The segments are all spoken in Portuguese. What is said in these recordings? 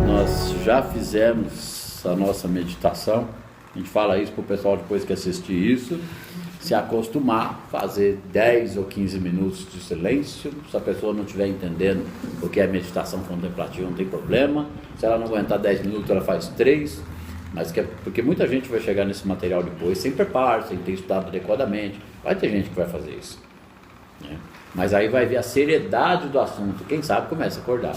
Nós já fizemos a nossa meditação. A gente fala isso para o pessoal depois que assistir isso, se acostumar a fazer 10 ou 15 minutos de silêncio. Se a pessoa não estiver entendendo o que é meditação contemplativa, não tem problema. Se ela não aguentar 10 minutos, ela faz 3. Mas porque muita gente vai chegar nesse material depois sem preparo, sem ter estudado adequadamente. Vai ter gente que vai fazer isso, né? Mas aí vai ver a seriedade do assunto. Quem sabe começa a acordar.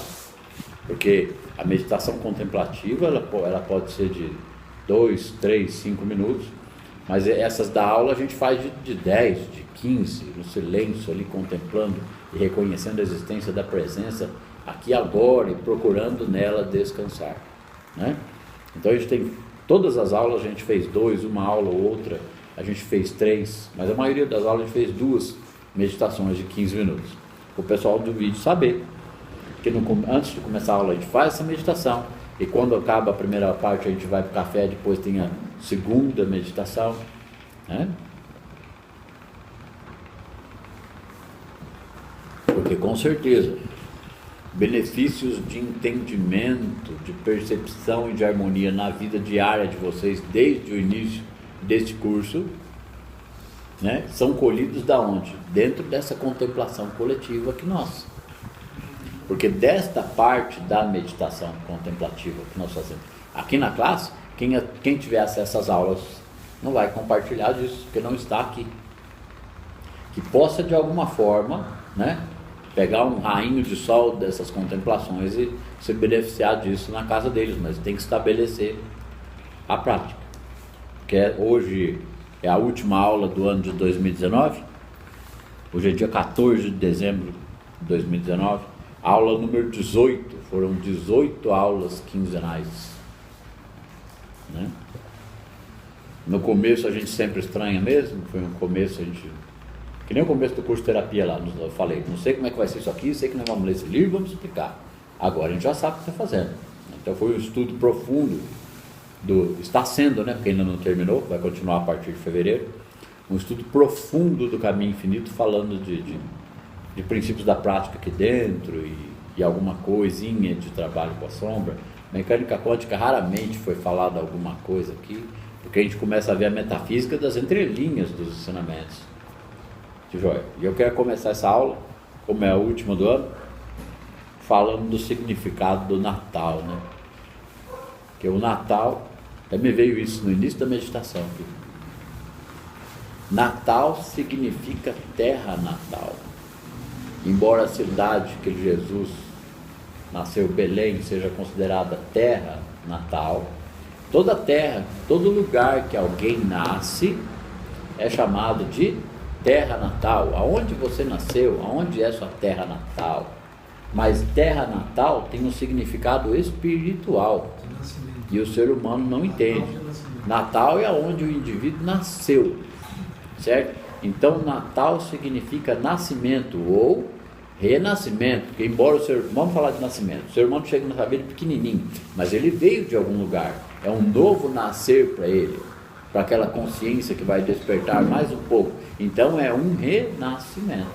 Porque a meditação contemplativa, ela pode ser de 2, 3, 5 minutos, mas essas da aula a gente faz de 10, de 15, no silêncio ali, contemplando e reconhecendo a existência da presença aqui agora e procurando nela descansar, né? Então a gente tem, todas as aulas a gente fez 2, uma aula ou outra, a gente fez 3, mas a maioria das aulas a gente fez 2 meditações de 15 minutos. O pessoal do vídeo saber que antes de começar a aula a gente faz essa meditação, e quando acaba a primeira parte a gente vai para o café, depois tem a segunda meditação, né? Porque com certeza benefícios de entendimento, de percepção e de harmonia na vida diária de vocês desde o início deste curso, né, são colhidos da onde? Dentro dessa contemplação coletiva que nós. Porque desta parte da meditação contemplativa que nós fazemos aqui na classe, quem tiver acesso às aulas não vai compartilhar disso, porque não está aqui. Que possa de alguma forma, né, pegar um rainho de sol dessas contemplações e se beneficiar disso na casa deles, mas tem que estabelecer a prática. Porque hoje é a última aula do ano de 2019, hoje é dia 14 de dezembro de 2019, aula número 18, foram 18 aulas quinzenais, né? No começo a gente sempre estranha mesmo, foi um começo, que nem o começo do curso de terapia lá, eu falei, não sei como é que vai ser isso aqui, sei que nós vamos ler esse livro, vamos explicar. Agora a gente já sabe o que está fazendo. Então foi um estudo profundo, está sendo, né, porque ainda não terminou, vai continuar a partir de fevereiro, um estudo profundo do caminho infinito, falando de princípios da prática aqui dentro e alguma coisinha de trabalho com a sombra. Mecânica quântica raramente foi falado alguma coisa aqui, porque a gente começa a ver a metafísica das entrelinhas dos ensinamentos. Joia. E eu quero começar essa aula, como é a última do ano, falando do significado do Natal, né? Porque o Natal, até me veio isso no início da meditação aqui. Natal significa terra natal. Embora a cidade que Jesus nasceu, Belém, seja considerada terra natal, toda terra, todo lugar que alguém nasce é chamado de terra natal. Aonde você nasceu, aonde é sua terra natal? Mas terra natal tem um significado espiritual e o ser humano não entende. Natal é onde o indivíduo nasceu, certo? Então Natal significa nascimento ou renascimento, porque embora o ser humano, vamos falar de nascimento, o ser humano chega na vida pequenininho, mas ele veio de algum lugar, é um novo nascer para ele, para aquela consciência que vai despertar mais um pouco. Então é um renascimento,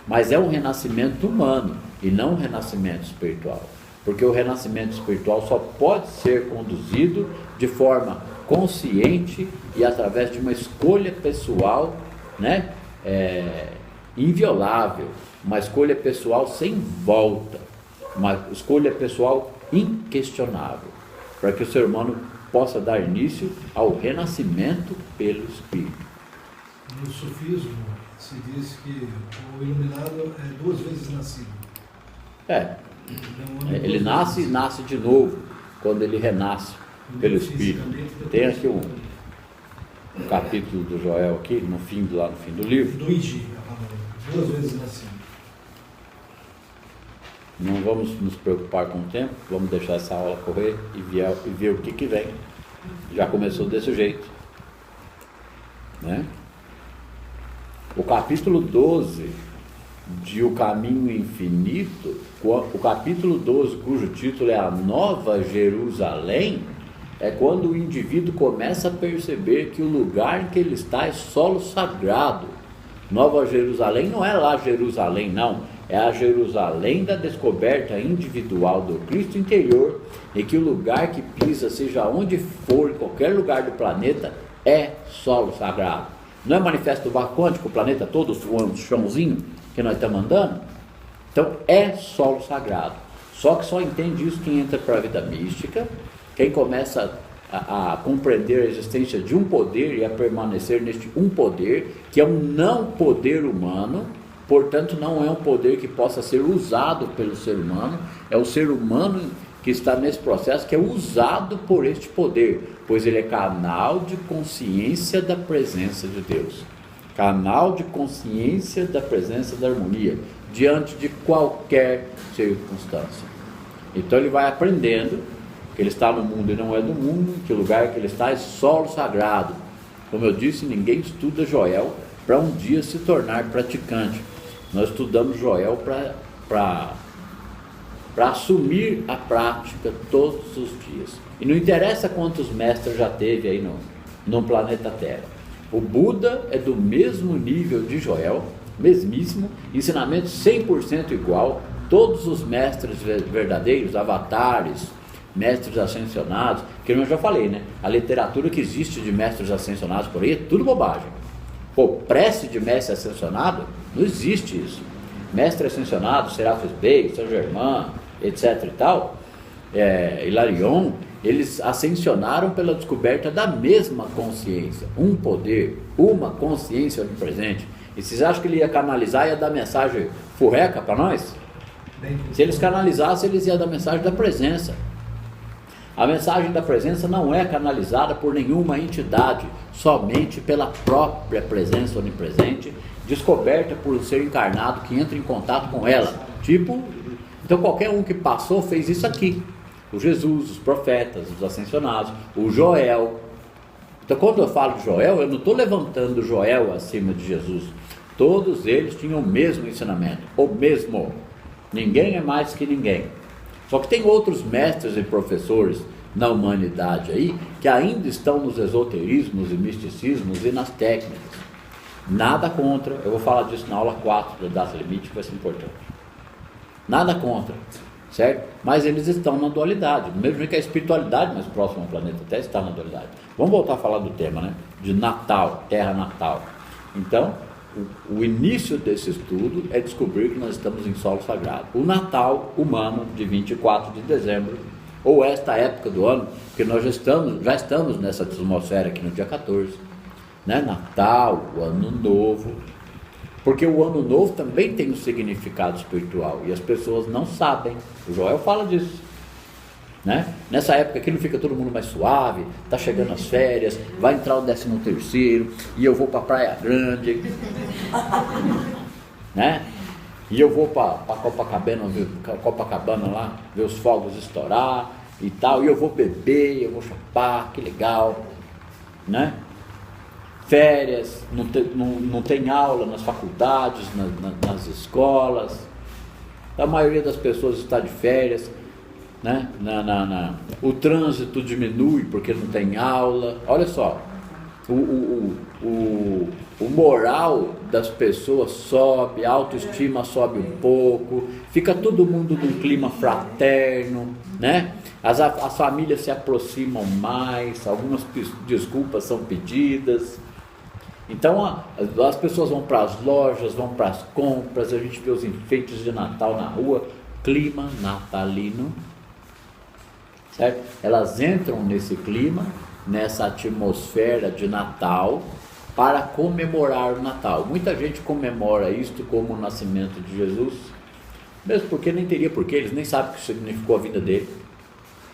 mas é um renascimento humano e não um renascimento espiritual, porque o renascimento espiritual só pode ser conduzido de forma consciente e através de uma escolha pessoal, né, inviolável, uma escolha pessoal sem volta, uma escolha pessoal inquestionável, para que o ser humano possa dar início ao renascimento pelo Espírito. No sufismo se diz que o iluminado é 2 vezes nascido. Ele nasce e nasce de novo, quando ele renasce pelo Espírito. Tem aqui um capítulo do Joel aqui, lá no fim do livro. 2 vezes nascido. Não vamos nos preocupar com o tempo, vamos deixar essa aula correr e ver o que vem. Já começou desse jeito, né? O capítulo 12 de O Caminho Infinito, o capítulo 12, cujo título é A Nova Jerusalém, é quando o indivíduo começa a perceber que o lugar em que ele está é solo sagrado. Nova Jerusalém não é lá Jerusalém, não. é a Jerusalém da descoberta individual do Cristo interior, e que o lugar que pisa, seja onde for, em qualquer lugar do planeta, é solo sagrado. Não é manifesto do vácuo quântico, o planeta todo, o chãozinho que nós estamos andando? Então é solo sagrado. Só que só entende isso quem entra para a vida mística, quem começa a compreender a existência de um poder e a permanecer neste um poder, que é um não poder humano, portanto não é um poder que possa ser usado pelo ser humano, é o ser humano que está nesse processo que é usado por este poder, pois ele é canal de consciência da presença de Deus, canal de consciência da presença da harmonia, diante de qualquer circunstância. Então ele vai aprendendo que ele está no mundo e não é do mundo, que o lugar que ele está é solo sagrado. Como eu disse, ninguém estuda Joel para um dia se tornar praticante. Nós estudamos Joel para assumir a prática todos os dias. E não interessa quantos mestres já teve aí no planeta Terra. O Buda é do mesmo nível de Joel, mesmíssimo, ensinamento 100% igual. Todos os mestres verdadeiros, avatares, mestres ascensionados, que eu já falei, né? A literatura que existe de mestres ascensionados por aí é tudo bobagem. Pô, prece de mestre ascensionado, não existe isso. Mestre ascensionado, Serafis Bey, São Germain, etc e tal, Hilarion, eles ascensionaram pela descoberta da mesma consciência, um poder, uma consciência onipresente. E vocês acham que ele ia canalizar e ia dar mensagem furreca para nós? Se eles canalizassem, eles iam dar mensagem da presença. A mensagem da presença não é canalizada por nenhuma entidade, somente pela própria presença onipresente, descoberta por um ser encarnado que entra em contato com ela. Então qualquer um que passou fez isso aqui. O Jesus, os profetas, os ascensionados, o Joel. Então quando eu falo de Joel, eu não estou levantando Joel acima de Jesus. Todos eles tinham o mesmo ensinamento, o mesmo. Ninguém é mais que ninguém. Só que tem outros mestres e professores na humanidade aí, que ainda estão nos esoterismos e misticismos e nas técnicas. Nada contra, eu vou falar disso na aula 4 da Data Limite, que vai ser importante. Nada contra, certo? Mas eles estão na dualidade, do mesmo jeito que a espiritualidade mais próxima ao planeta Terra está na dualidade. Vamos voltar a falar do tema, né? De Natal, Terra Natal. Então, o início desse estudo é descobrir que nós estamos em solo sagrado. O Natal humano de 24 de dezembro, ou esta época do ano, porque nós já estamos nessa atmosfera aqui no dia 14, né? Natal, o Ano Novo, porque o Ano Novo também tem um significado espiritual e as pessoas não sabem. O Joel fala disso, né? Nessa época aqui não fica todo mundo mais suave, tá chegando as férias, vai entrar o 13º e eu vou para Praia Grande, né? E eu vou para Copacabana lá, ver os fogos estourar e tal, e eu vou beber, eu vou chapar, que legal, né? Férias, não tem aula nas faculdades, nas escolas, a maioria das pessoas está de férias, né? O trânsito diminui porque não tem aula. Olha só, o moral das pessoas sobe, a autoestima sobe um pouco, fica todo mundo num clima fraterno, né? As famílias se aproximam mais, algumas desculpas são pedidas. Então as pessoas vão para as lojas, vão para as compras, a gente vê os enfeites de Natal na rua, clima natalino, certo? Elas entram nesse clima, nessa atmosfera de Natal, para comemorar o Natal. Muita gente comemora isto como o nascimento de Jesus, mesmo porque nem teria porquê, eles nem sabem o que significou a vida dele.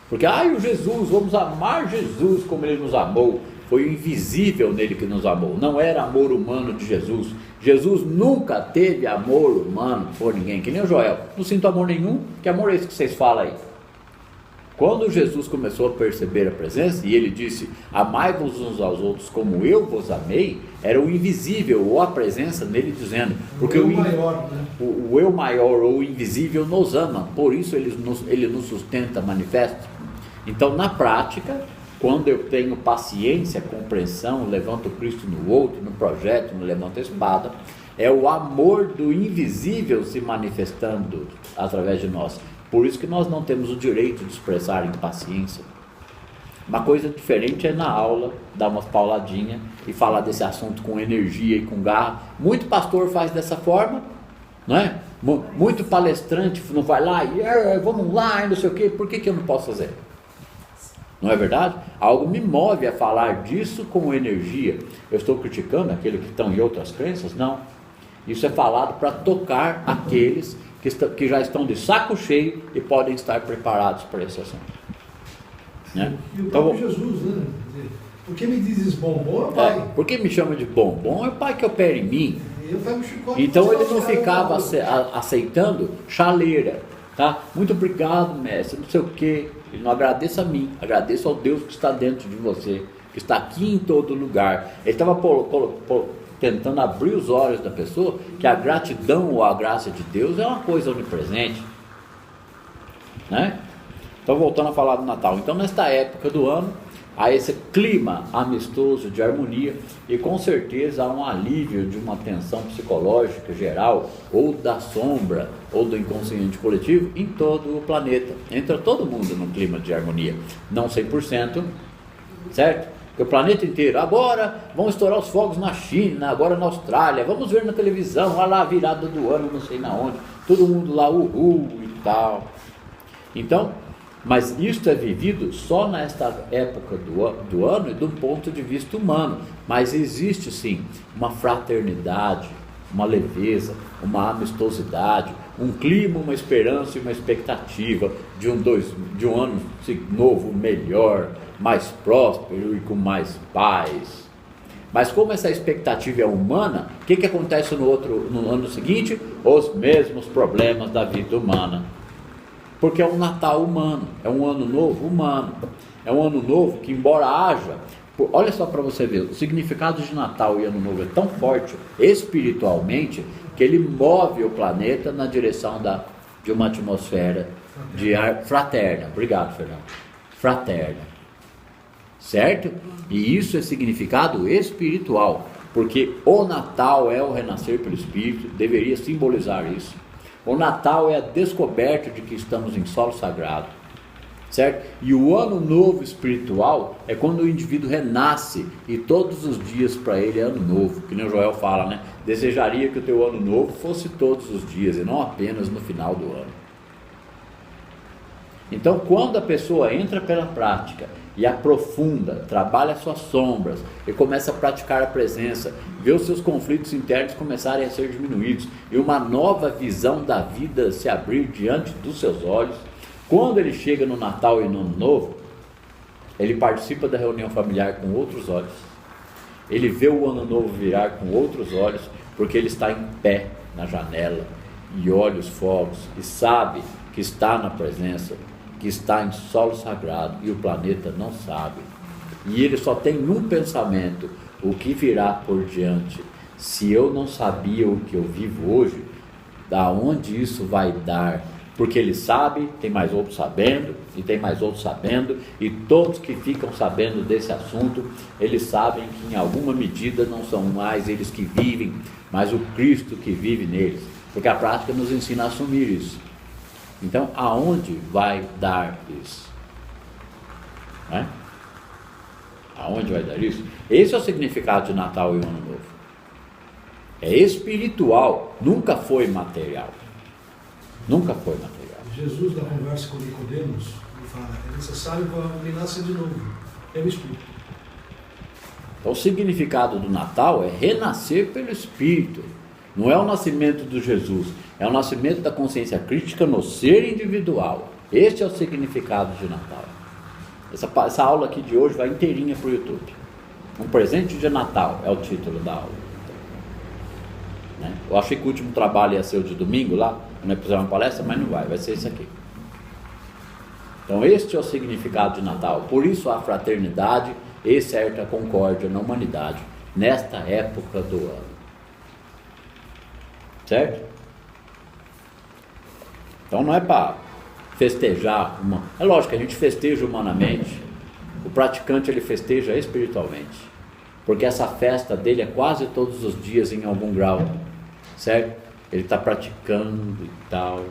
Porque, o Jesus, vamos amar Jesus como ele nos amou. Foi o invisível nele que nos amou, não era amor humano de Jesus. Jesus nunca teve amor humano por ninguém, que nem o Joel. Não sinto amor nenhum, que amor é esse que vocês falam aí? Quando Jesus começou a perceber a presença, e ele disse, amai-vos uns aos outros como eu vos amei, era o invisível, ou a presença nele dizendo, porque o eu maior ou o invisível nos ama, por isso ele nos sustenta, manifesta. Então na prática, quando eu tenho paciência, compreensão, levanto Cristo no outro, no projeto, no levanto a espada, É o amor do invisível se manifestando através de nós. Por isso que nós não temos o direito de expressar impaciência. Uma coisa diferente é na aula, dar umas pauladinhas e falar desse assunto com energia e com garra. Muito pastor faz dessa forma, não é? Muito palestrante não vai lá e vamos lá e não sei o quê. Por que eu não posso fazer? Não é verdade? Algo me move a falar disso com energia. Eu estou criticando aqueles que estão em outras crenças? Não. Isso é falado para tocar aqueles que já estão de saco cheio e podem estar preparados para esse assunto. Né? E o próprio Jesus, né? Por que me dizes bombom, pai? Por que me chama de bombom? É o pai que opera em mim. Chicote, então ele não ficava aceitando chaleira, tá? Muito obrigado, mestre, não sei o que. Ele não agradeça a mim, agradeça ao Deus que está dentro de você, que está aqui em todo lugar. Ele estava tentando abrir os olhos da pessoa que a gratidão ou a graça de Deus é uma coisa onipresente, né? Então, voltando a falar do Natal. Então, nesta época do ano, há esse clima amistoso de harmonia e com certeza há um alívio de uma tensão psicológica geral, ou da sombra, ou do inconsciente coletivo em todo o planeta. Entra todo mundo no clima de harmonia, não 100%, certo? Porque o planeta inteiro, agora vão estourar os fogos na China, agora na Austrália, vamos ver na televisão, olha lá a virada do ano, não sei na onde, todo mundo lá, uhul e tal. Então, mas isso é vivido só nesta época do ano e do ponto de vista humano. Mas existe sim uma fraternidade, uma leveza, uma amistosidade, um clima, uma esperança e uma expectativa de um ano novo melhor, mais próspero e com mais paz. Mas como essa expectativa é humana, o que acontece no ano seguinte? Os mesmos problemas da vida humana. Porque é um Natal humano, é um ano novo humano, é um ano novo que, embora haja, olha só para você ver, o significado de Natal e Ano Novo é tão forte espiritualmente que ele move o planeta na direção de uma atmosfera de ar fraterna. Obrigado, Fernando. Fraterna, certo? E isso é significado espiritual, porque o Natal é o renascer pelo Espírito, deveria simbolizar isso. O Natal é a descoberta de que estamos em solo sagrado, certo? E o ano novo espiritual é quando o indivíduo renasce e todos os dias para ele é ano novo, que nem o Joel fala, né? Desejaria que o teu ano novo fosse todos os dias e não apenas no final do ano. Então, quando a pessoa entra pela prática e aprofunda, trabalha suas sombras e começa a praticar a presença, vê os seus conflitos internos começarem a ser diminuídos e uma nova visão da vida se abrir diante dos seus olhos, quando ele chega no Natal e no Ano Novo, ele participa da reunião familiar com outros olhos, ele vê o Ano Novo virar com outros olhos, porque ele está em pé na janela e olha os fogos e sabe que está na presença, que está em solo sagrado e o planeta não sabe. E ele só tem um pensamento: o que virá por diante? Se eu não sabia o que eu vivo hoje, da onde isso vai dar? Porque ele sabe, tem mais outros sabendo, e tem mais outros sabendo, e todos que ficam sabendo desse assunto, eles sabem que em alguma medida não são mais eles que vivem, mas o Cristo que vive neles, porque a prática nos ensina a assumir isso. Então, aonde vai dar isso? Né? Aonde vai dar isso? Esse é o significado de Natal e Ano Novo. É espiritual, nunca foi material. Nunca foi material. Jesus, na conversa com Nicodemos, ele fala: é necessário que o homem nasça de novo. É o Espírito. Então, o significado do Natal é renascer pelo Espírito. Não é o nascimento do Jesus, é o nascimento da consciência crítica no ser individual. Este é o significado de Natal. Essa aula aqui de hoje vai inteirinha para o YouTube. Um presente de Natal é o título da aula. Né? Eu achei que o último trabalho ia ser o de domingo lá, não é para uma palestra, mas não vai ser esse aqui. Então este é o significado de Natal. Por isso há fraternidade e certa concórdia na humanidade nesta época do ano. Certo? Então não é para festejar, é lógico que a gente festeja humanamente, o praticante ele festeja espiritualmente, porque essa festa dele é quase todos os dias em algum grau, certo? Ele está praticando e tal,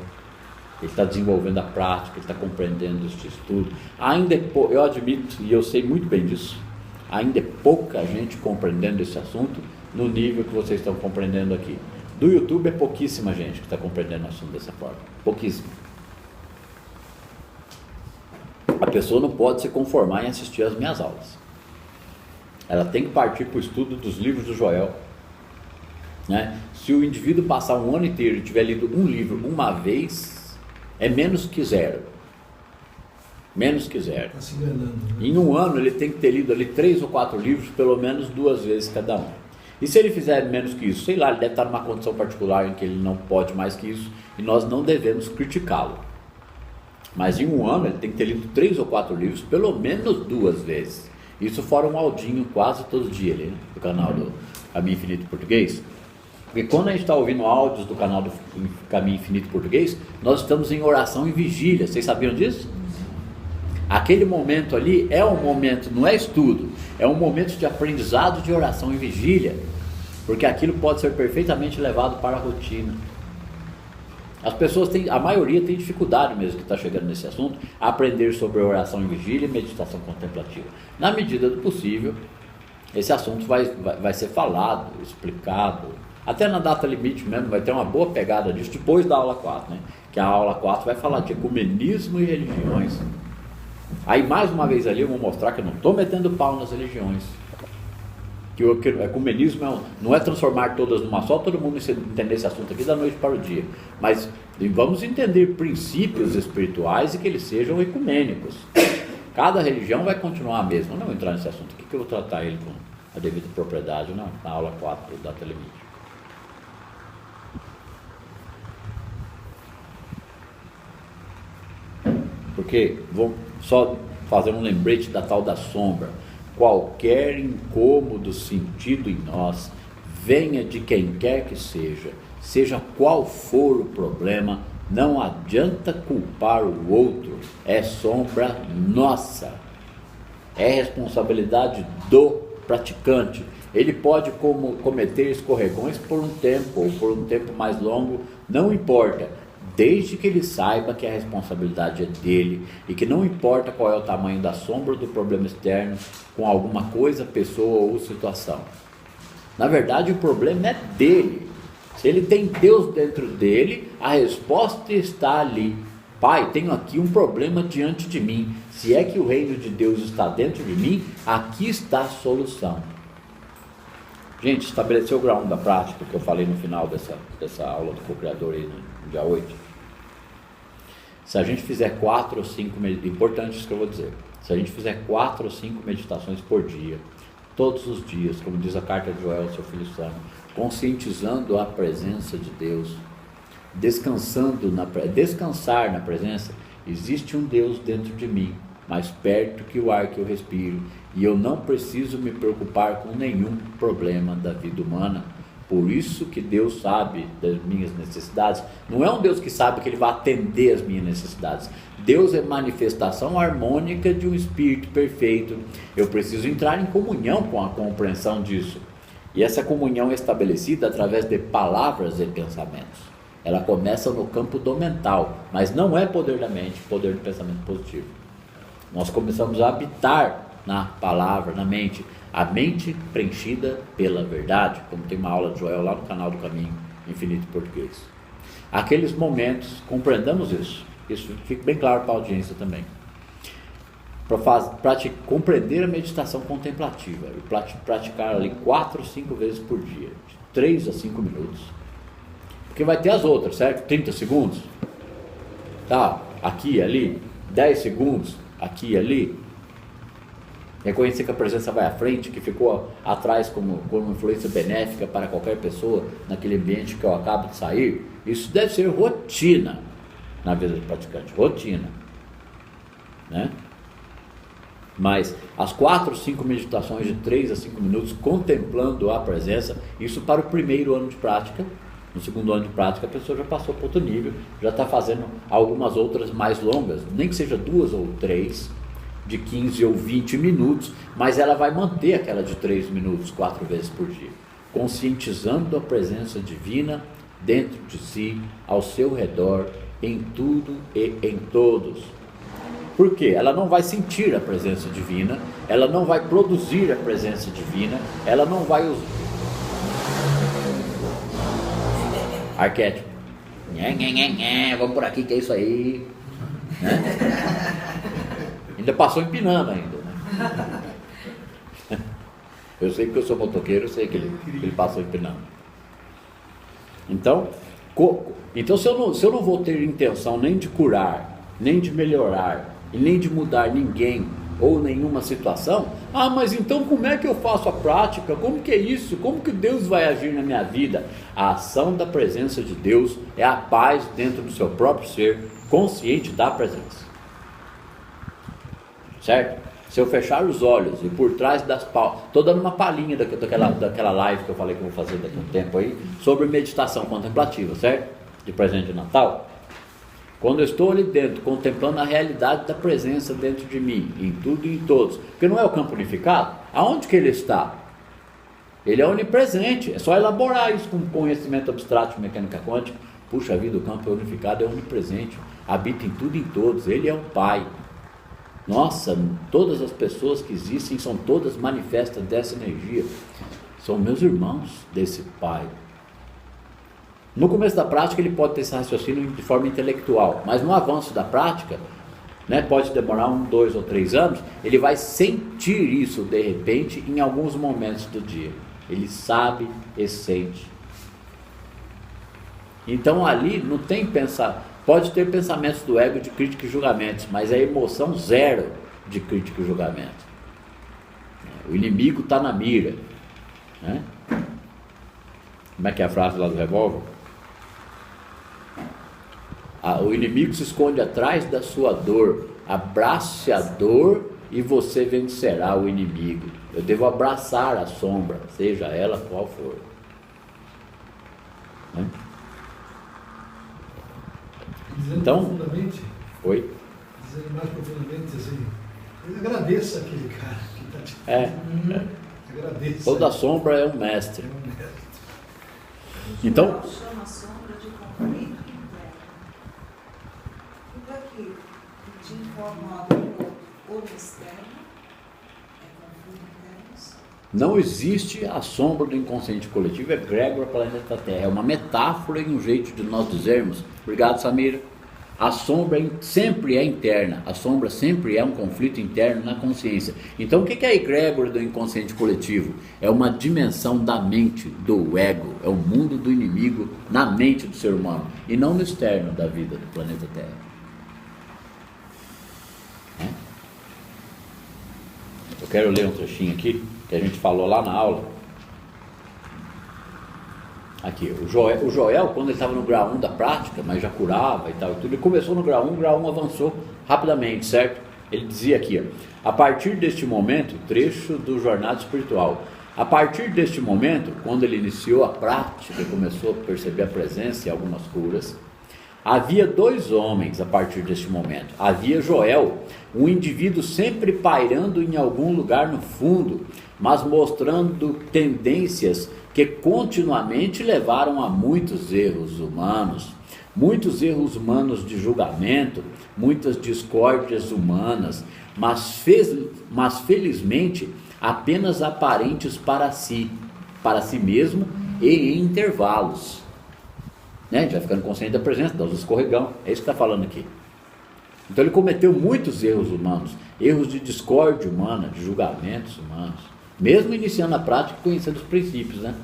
ele está desenvolvendo a prática, ele está compreendendo este estudo. Ainda eu admito, e eu sei muito bem disso, ainda é pouca gente compreendendo esse assunto no nível que vocês estão compreendendo aqui. Do YouTube é pouquíssima gente que está compreendendo o assunto dessa forma, pouquíssima. A pessoa não pode se conformar em assistir às minhas aulas. Ela tem que partir para o estudo dos livros do Joel, né? Se o indivíduo passar um ano inteiro e tiver lido um livro uma vez, é menos que zero. Menos que zero. Está se enganando, né? Em um ano ele tem que ter lido ali 3 ou 4 livros, pelo menos 2 vezes cada um. E se ele fizer menos que isso, sei lá, ele deve estar numa condição particular em que ele não pode mais que isso, e nós não devemos criticá-lo. Mas em um ano ele tem que ter lido 3 ou 4 livros, pelo menos 2 vezes. Isso fora um audinho quase todo dia ali, né, do canal do Caminho Infinito Português. Porque quando a gente está ouvindo áudios do canal do Caminho Infinito Português, nós estamos em oração e vigília. Vocês sabiam disso? Aquele momento ali é um momento, não é estudo, é um momento de aprendizado de oração e vigília, porque aquilo pode ser perfeitamente levado para a rotina. As pessoas têm, a maioria tem dificuldade mesmo que está chegando nesse assunto, a aprender sobre oração e vigília e meditação contemplativa. Na medida do possível, esse assunto vai ser falado, explicado, até na data limite mesmo, vai ter uma boa pegada disso depois da aula 4, né? Que a aula 4 vai falar de ecumenismo e religiões. Aí mais uma vez ali eu vou mostrar que eu não estou metendo pau nas religiões, que o ecumenismo não é transformar todas numa só, todo mundo entender esse assunto aqui da noite para o dia, mas vamos entender princípios espirituais e que eles sejam ecumênicos. Cada religião vai continuar a mesma. Eu não vou entrar nesse assunto aqui, que eu vou tratar ele com a devida propriedade na aula 4 da Telemídia. Porque vou só fazer um lembrete da tal da sombra. Qualquer incômodo sentido em nós, venha de quem quer que seja, seja qual for o problema, não adianta culpar o outro, é sombra nossa, é responsabilidade do praticante. Ele pode cometer escorregões por um tempo, ou por um tempo mais longo, não importa, desde que ele saiba que a responsabilidade é dele e que não importa qual é o tamanho da sombra do problema externo com alguma coisa, pessoa ou situação. Na verdade, o problema é dele. Se ele tem Deus dentro dele, a resposta está ali. Pai, tenho aqui um problema diante de mim. Se é que o reino de Deus está dentro de mim, aqui está a solução. Gente, estabeleceu o grau 1 da prática, que eu falei no final dessa aula do co-criador aí no dia 8. Se a gente fizer 4 ou 5, importante isso que eu vou dizer, se a gente fizer 4 ou 5 meditações por dia, todos os dias, como diz a carta de Joel, seu filho santo, conscientizando a presença de Deus, descansar na presença, existe um Deus dentro de mim, mais perto que o ar que eu respiro, e eu não preciso me preocupar com nenhum problema da vida humana. Por isso que Deus sabe das minhas necessidades. Não é um Deus que sabe que Ele vai atender as minhas necessidades. Deus é manifestação harmônica de um Espírito perfeito. Eu preciso entrar em comunhão com a compreensão disso. E essa comunhão é estabelecida através de palavras e pensamentos. Ela começa no campo do mental, mas não é poder da mente, poder do pensamento positivo. Nós começamos a habitar na palavra, na mente, a mente preenchida pela verdade, como tem uma aula de Joel lá no canal do Caminho Infinito Português. Aqueles momentos, compreendamos isso fica bem claro para a audiência também, para compreender a meditação contemplativa e praticar ali 4 ou 5 vezes por dia, de 3 a 5 minutos, porque vai ter as outras, certo? 30 segundos, tá, aqui e ali, 10 segundos, aqui e ali. Reconhecer que a presença vai à frente, que ficou atrás como influência benéfica para qualquer pessoa naquele ambiente que eu acabo de sair, isso deve ser rotina na vida do praticante, rotina, né? Mas as 4 ou 5 meditações de 3 a 5 minutos contemplando a presença, isso para o primeiro ano de prática. No segundo ano de prática a pessoa já passou para outro nível, já está fazendo algumas outras mais longas, nem que seja 2 ou 3, de 15 ou 20 minutos, mas ela vai manter aquela de 3 minutos 4 vezes por dia, conscientizando a presença divina dentro de si, ao seu redor, em tudo e em todos. Por quê? Ela não vai sentir a presença divina, ela não vai produzir a presença divina, ela não vai usar. Arquétipo. Vamos por aqui, que é isso aí. Né? Ainda passou empinando ainda. Né? Eu sei que eu sou motoqueiro, eu sei que ele passou empinando. Então se eu não vou ter intenção nem de curar, nem de melhorar, e nem de mudar ninguém ou nenhuma situação, mas então como é que eu faço a prática? Como que é isso? Como que Deus vai agir na minha vida? A ação da presença de Deus é a paz dentro do seu próprio ser, consciente da presença. Certo? Se eu fechar os olhos e por trás das palmas, estou dando uma palhinha daquela live que eu falei que eu vou fazer daqui a um tempo aí, sobre meditação contemplativa, certo? De presente de Natal. Quando eu estou ali dentro, contemplando a realidade da presença dentro de mim, em tudo e em todos, porque não é o campo unificado, aonde que ele está? Ele é onipresente, é só elaborar isso com conhecimento abstrato de mecânica quântica. Puxa vida, o campo unificado é onipresente, habita em tudo e em todos, ele é o Pai. Nossa, todas as pessoas que existem são todas manifestas dessa energia, são meus irmãos desse Pai. No começo da prática ele pode ter esse raciocínio de forma intelectual, mas no avanço da prática, né, pode demorar 1, 2 ou 3 anos, ele vai sentir isso de repente em alguns momentos do dia, ele sabe e sente. Então ali não tem pensar, pode ter pensamentos do ego de crítica e julgamentos, mas é emoção zero de crítica e julgamento. O inimigo está na mira, né? Como é que é a frase lá do revólver? O inimigo se esconde atrás da sua dor, abrace a dor e você vencerá o inimigo. Eu devo abraçar a sombra, seja ela qual for. Né? Então, oi? Dizendo mais profundamente assim, agradeça aquele cara que está te agradeça. Toda sombra é um mestre. Então, chama a sombra de conflito interno. Tudo aquilo que te incomoda ou externo é conflito interno. não existe a sombra do inconsciente coletivo, é egrégora planeta Terra. É uma metáfora e um jeito de nós dizermos. Obrigado, Samira. A sombra sempre é interna, a sombra sempre é um conflito interno na consciência. Então o que é a egrégora do inconsciente coletivo? É uma dimensão da mente do ego, é o mundo do inimigo na mente do ser humano, e não no externo da vida do planeta Terra. Eu quero ler um trechinho aqui, que a gente falou lá na aula. Aqui, o Joel, quando ele estava no grau 1 da prática, mas já curava e tal, ele começou no grau 1, o grau 1 avançou rapidamente, certo? Ele dizia aqui, ó, a partir deste momento, trecho do Jornada Espiritual, a partir deste momento, quando ele iniciou a prática e começou a perceber a presença e algumas curas, havia dois homens a partir deste momento. Havia Joel, um indivíduo sempre pairando em algum lugar no fundo, mas mostrando tendências que continuamente levaram a muitos erros humanos de julgamento, muitas discórdias humanas, mas felizmente apenas aparentes para si mesmo e em intervalos. Né? Já ficando consciente da presença, dos escorregão, é isso que está falando aqui. Então ele cometeu muitos erros humanos, erros de discórdia humana, de julgamentos humanos, mesmo iniciando a prática e conhecendo os princípios, né?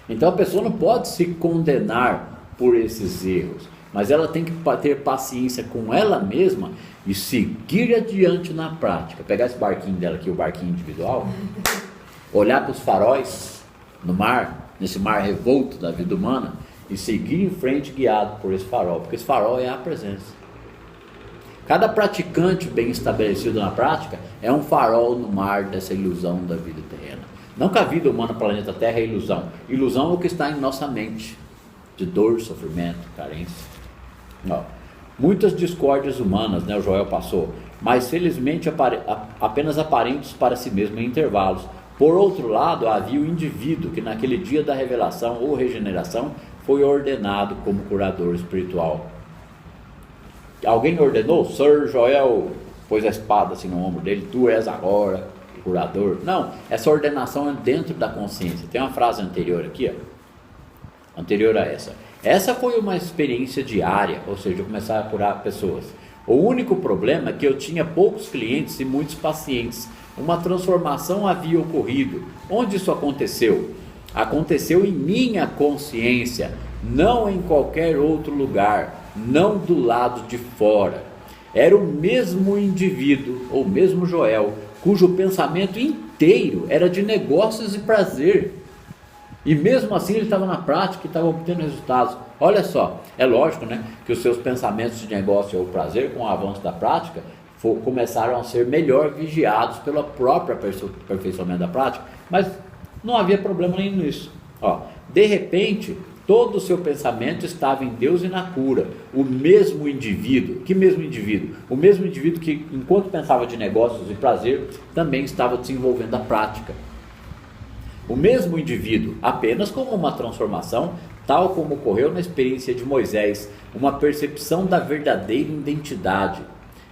Então a pessoa não pode se condenar por esses erros, mas ela tem que ter paciência com ela mesma e seguir adiante na prática. Pegar esse barquinho dela aqui, o barquinho individual, olhar para os faróis no mar, nesse mar revolto da vida humana, e seguir em frente guiado por esse farol, porque esse farol é a presença. Cada praticante bem estabelecido na prática é um farol no mar dessa ilusão da vida terrena. Não que a vida humana no planeta Terra é ilusão. Ilusão é o que está em nossa mente, de dor, sofrimento, carência. Ó, muitas discórdias humanas, né, o Joel passou, mas felizmente apenas aparentes para si mesmo em intervalos. Por outro lado, havia o indivíduo que naquele dia da revelação ou regeneração foi ordenado como curador espiritual. Alguém ordenou? Sir Joel pôs a espada assim no ombro dele, tu és agora o curador. Não, essa ordenação é dentro da consciência. Tem uma frase anterior aqui, ó, anterior a essa. Essa foi uma experiência diária, ou seja, eu começar a curar pessoas. O único problema é que eu tinha poucos clientes e muitos pacientes. Uma transformação havia ocorrido. Onde isso aconteceu? Aconteceu em minha consciência, não em qualquer outro lugar, não do lado de fora. Era o mesmo indivíduo, ou mesmo Joel, cujo pensamento inteiro era de negócios e prazer. E mesmo assim ele estava na prática e estava obtendo resultados. Olha só, é lógico, né, que os seus pensamentos de negócio ou prazer, com o avanço da prática, começaram a ser melhor vigiados pelo próprio aperfeiçoamento da prática, mas não havia problema nenhum nisso. Ó, de repente, todo o seu pensamento estava em Deus e na cura. O mesmo indivíduo, que mesmo indivíduo? O mesmo indivíduo que, enquanto pensava de negócios e prazer, também estava desenvolvendo a prática. O mesmo indivíduo, apenas como uma transformação, tal como ocorreu na experiência de Moisés, uma percepção da verdadeira identidade.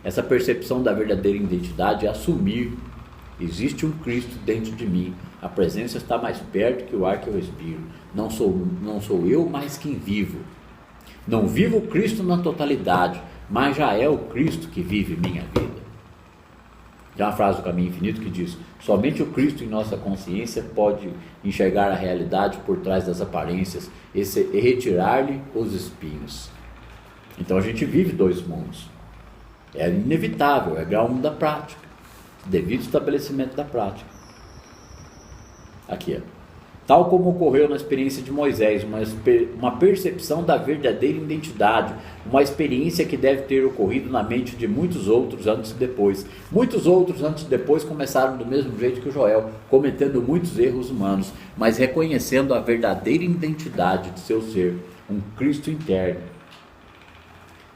Essa percepção da verdadeira identidade é assumir: existe um Cristo dentro de mim, a presença está mais perto que o ar que eu respiro. Não sou eu mais quem vivo. Não vivo o Cristo na totalidade, mas já é o Cristo que vive minha vida. Tem uma frase do Caminho Infinito que diz: somente o Cristo em nossa consciência pode enxergar a realidade por trás das aparências e retirar-lhe os espinhos. Então a gente vive dois mundos. É inevitável, é grau 1 da prática, devido ao estabelecimento da prática. Aqui, ó. Tal como ocorreu na experiência de Moisés, uma percepção da verdadeira identidade, uma experiência que deve ter ocorrido na mente de muitos outros antes e depois. Muitos outros antes e depois começaram do mesmo jeito que o Joel, cometendo muitos erros humanos, mas reconhecendo a verdadeira identidade de seu ser, um Cristo interno.